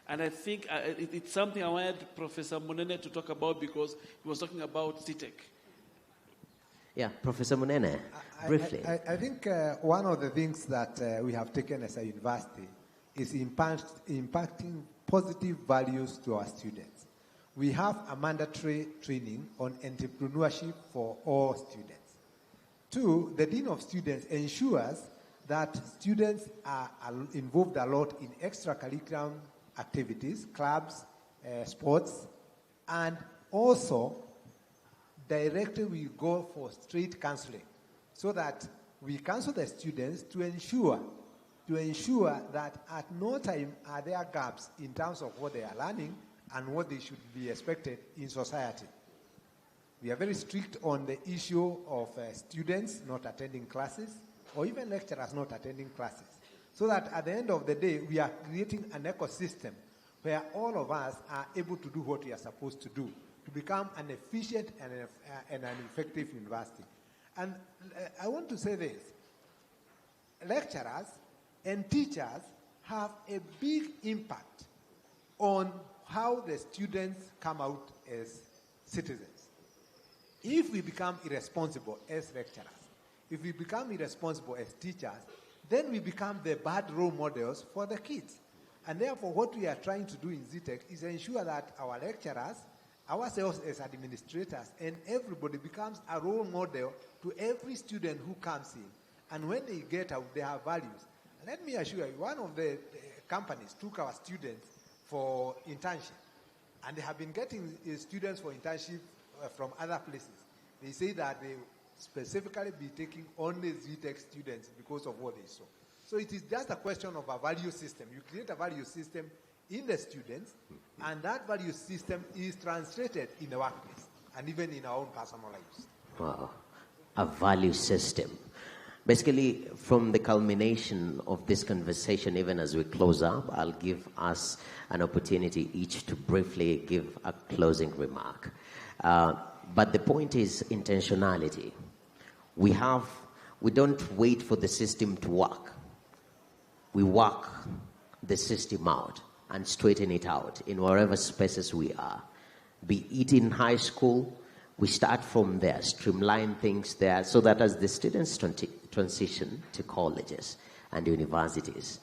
And I think it's something I wanted Professor Munene to talk about because he was talking about CTEC. Yeah, Professor Munene, briefly. I think one of the things that we have taken as a university is impacting positive values to our students. We have a mandatory training on entrepreneurship for all students. 2, the Dean of Students ensures that students are involved a lot in extracurricular activities, clubs, sports, and also directly we go for straight counseling so that we counsel the students to ensure that at no time are there gaps in terms of what they are learning and what they should be expected in society. We are very strict on the issue of students not attending classes or even lecturers not attending classes, so that at the end of the day, we are creating an ecosystem where all of us are able to do what we are supposed to do to become an efficient and an effective university. And I want to say this. Lecturers and teachers have a big impact on how the students come out as citizens. If we become irresponsible as lecturers, if we become irresponsible as teachers, then we become the bad role models for the kids. And therefore, what we are trying to do in ZTech is ensure that our lecturers, ourselves as administrators, and everybody becomes a role model to every student who comes in. And when they get out, they have values. And let me assure you, one of the companies took our students for internship. And they have been getting students for internship from other places. They say that they specifically be taking only ZTech students because of what they saw. So it is just a question of a value system. You create a value system in the students, and that value system is translated in the workplace and even in our own personal lives. Wow. A value system. Basically, from the culmination of this conversation, even as we close up, I'll give us an opportunity each to briefly give a closing remark. But the point is intentionality. We don't wait for the system to work. We work the system out and straighten it out in wherever spaces we are. Be it in high school, we start from there, streamline things there, so that as the students transition to colleges and universities,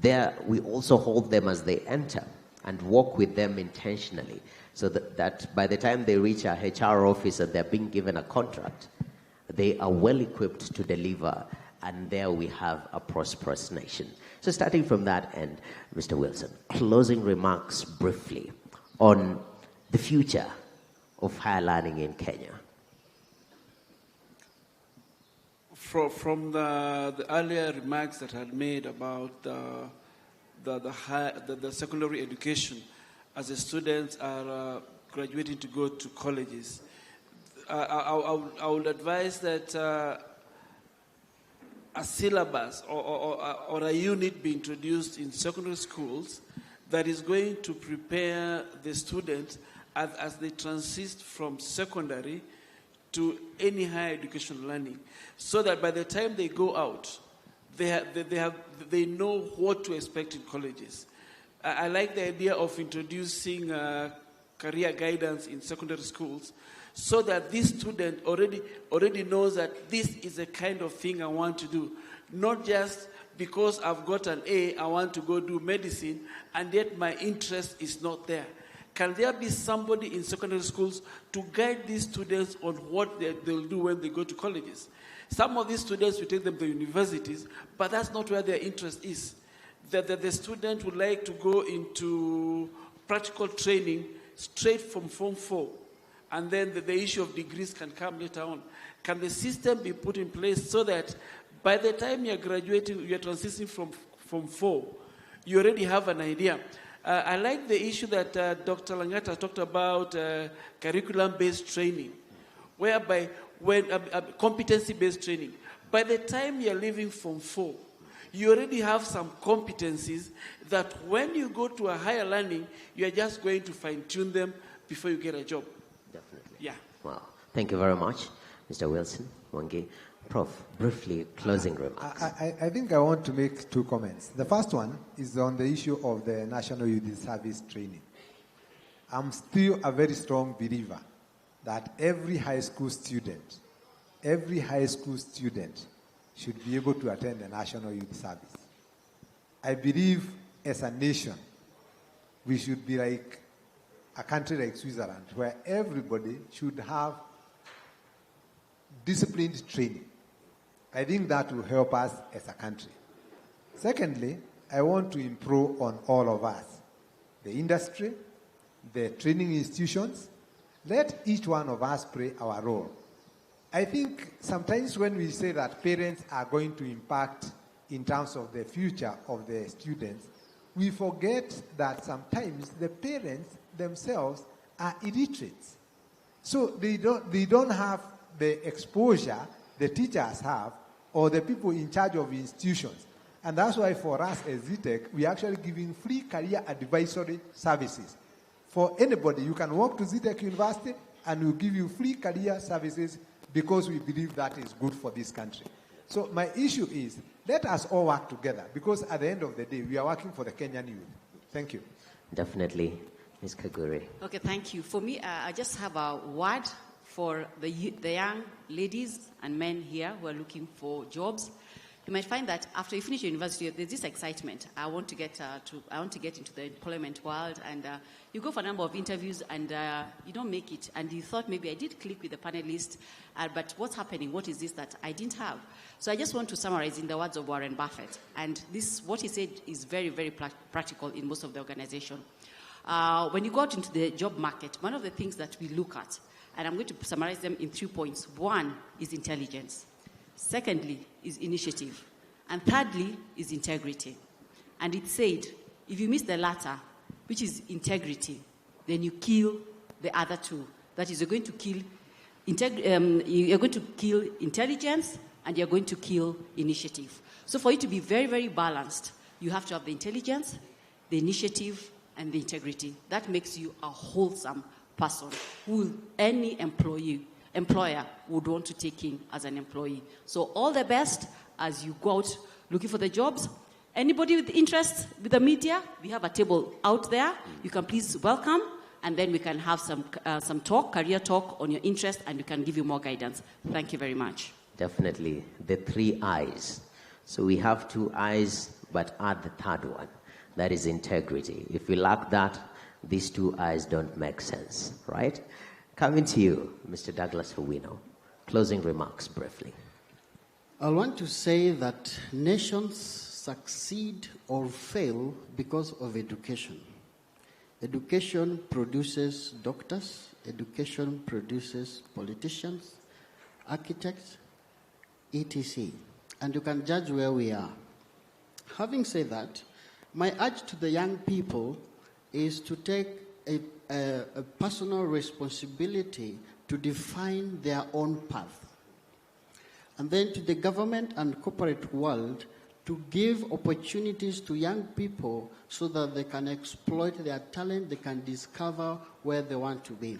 there we also hold them as they enter and work with them intentionally, so that by the time they reach our HR office and they're being given a contract, they are well equipped to deliver, and there we have a prosperous nation. So starting from that end, Mr. Wilson, closing remarks briefly on the future of higher learning in Kenya. From the earlier remarks that I had made about the secondary education, as the students are graduating to go to colleges, I would advise that a syllabus or a unit be introduced in secondary schools that is going to prepare the students as they transit from secondary to any higher education learning, so that by the time they go out, they know what to expect in colleges. I like the idea of introducing career guidance in secondary schools, so that this student already knows that this is the kind of thing I want to do, not just because I've got an A, I want to go do medicine, and yet my interest is not there. Can there be somebody in secondary schools to guide these students on what they'll do when they go to colleges? Some of these students will take them to universities, but that's not where their interest is. The student would like to go into practical training straight from Form 4, and then the issue of degrees can come later on. Can the system be put in place so that by the time you're graduating, you're transitioning from Form 4, you already have an idea? I like the issue that Dr. Langata talked about, curriculum-based training, whereby when competency-based training. By the time you're leaving Form 4, you already have some competencies that when you go to a higher learning, you're just going to fine-tune them before you get a job. Definitely. Yeah. Wow. Thank you very much, Mr. Wilson. Wangi. Prof, briefly, closing remarks. I think I want to make two comments. The first one is on the issue of the National Youth Service training. I'm still a very strong believer that every high school student should be able to attend the National Youth Service. I believe as a nation, we should be like a country like Switzerland, where everybody should have disciplined training. I think that will help us as a country. Secondly, I want to improve on all of us, the industry, the training institutions. Let each one of us play our role. I think sometimes when we say that parents are going to impact in terms of the future of the students, we forget that sometimes the parents themselves are illiterate. So they don't have the exposure the teachers have or the people in charge of institutions. And that's why for us as ZTech, we're actually giving free career advisory services. For anybody, you can walk to ZTech University and we'll give you free career services because we believe that is good for this country. So my issue is, let us all work together because at the end of the day, we are working for the Kenyan youth. Thank you. Definitely. Ms. Kaguri. Okay, thank you. For me, I just have a word for the young ladies and men here who are looking for jobs. you might find that after you finish university, there's this excitement. I want to get into the employment world, and you go for a number of interviews, and you don't make it. And you thought maybe I did click with the panelist, but what's happening? What is this that I didn't have? So I just want to summarize in the words of Warren Buffett, and this what he said is very, very practical in most of the organization. When you go out into the job market, one of the things that we look at, and I'm going to summarize them in 3 points. One is intelligence. Secondly is initiative. And thirdly is integrity. And it said, if you miss the latter, which is integrity, then you kill the other two. That is, you're going to kill intelligence and you're going to kill initiative. So for you to be very, very balanced, you have to have the intelligence, the initiative, and the integrity. That makes you a wholesome person who any employer would want to take in as an employee. So all the best as you go out looking for the jobs. Anybody with interest with the media, we have a table out there. You can please welcome, and then we can have some talk, career talk on your interest, and we can give you more guidance. Thank you very much. Definitely. The 3 I's. So we have 2 I's, but add the third one. That is integrity. If we lack that, these 2 I's don't make sense, right? Coming to you, Mr. Douglas Owino. Closing remarks, briefly. I want to say that nations succeed or fail because of education. Education produces doctors. Education produces politicians, architects, etc. And you can judge where we are. Having said that, my urge to the young people is to take a personal responsibility to define their own path. And then to the government and corporate world to give opportunities to young people so that they can exploit their talent, they can discover where they want to be.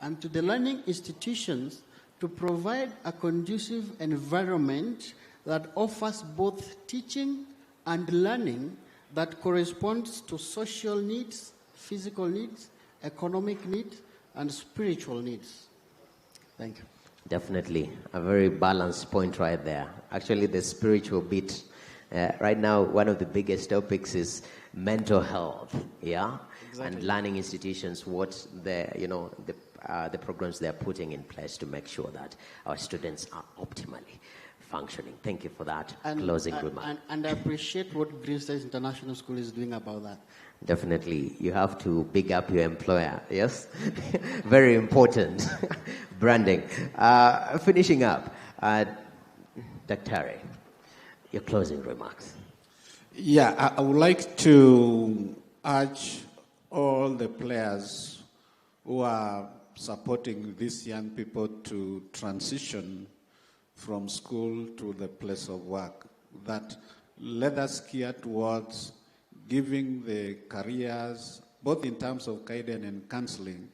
And to the learning institutions to provide a conducive environment that offers both teaching and learning that corresponds to social needs, physical needs, economic needs, and spiritual needs. Thank you. Definitely. A very balanced point right there. Actually, the spiritual bit. Right now, one of the biggest topics is mental health, yeah? Exactly. And learning institutions, what the programs they're putting in place to make sure that our students are optimally functioning. Thank you for that closing remark. And I appreciate what Green State International School is doing about that. Definitely. You have to big up your employer, yes? Very important. Branding. Finishing up, Dr. your closing remarks. Yeah, I would like to urge all the players who are supporting these young people to transition from school to the place of work, that let us gear towards giving the careers, both in terms of guidance and counseling,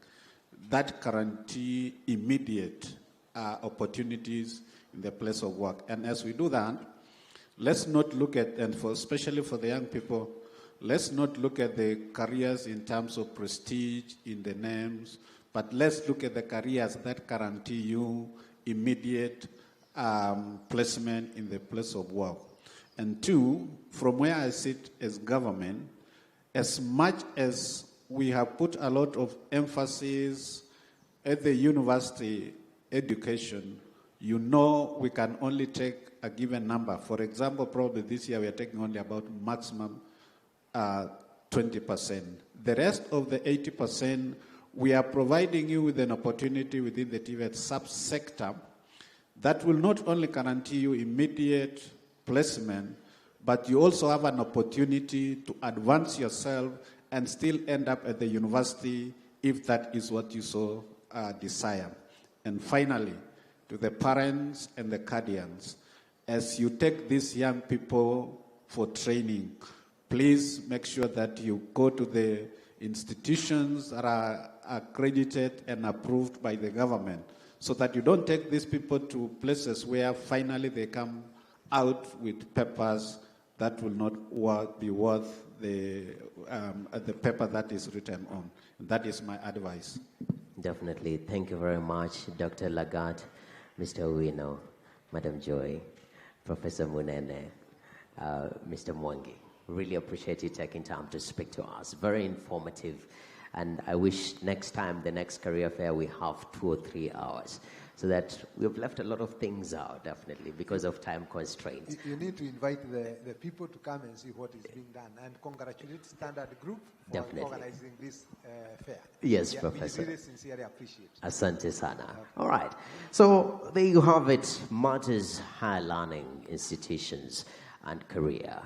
that guarantee immediate opportunities in the place of work. And as we do that, let's not look at, and especially for the young people, let's not look at the careers in terms of prestige in the names, but let's look at the careers that guarantee you immediate placement in the place of work. And 2, from where I sit as government, as much as we have put a lot of emphasis at the university education, you know we can only take a given number. For example, probably this year we are taking only about maximum 20%. The rest of the 80%, we are providing you with an opportunity within the TVET subsector that will not only guarantee you immediate placement, but you also have an opportunity to advance yourself and still end up at the university if that is what you so desire. And finally, to the parents and the guardians, as you take these young people for training, please make sure that you go to the institutions that are accredited and approved by the government, so that you don't take these people to places where finally they come out with papers that will not be worth the paper that is written on. That is my advice. Definitely. Thank you very much, Dr. Lagat, Mr. Owino, Madam Joy. Professor Munene, Mr. Mwangi. Really appreciate you taking time to speak to us. Very informative. And I wish next time, the next career fair, we have 2 or 3 hours. So that we've left a lot of things out, definitely, because of time constraints. You need to invite the people to come and see what is being done. And congratulate Standard Group for organizing this fair. Yes, Professor. We really sincerely appreciate it. Asante sana. Okay. All right. So there you have it. Matters Higher Learning Institutions and Career.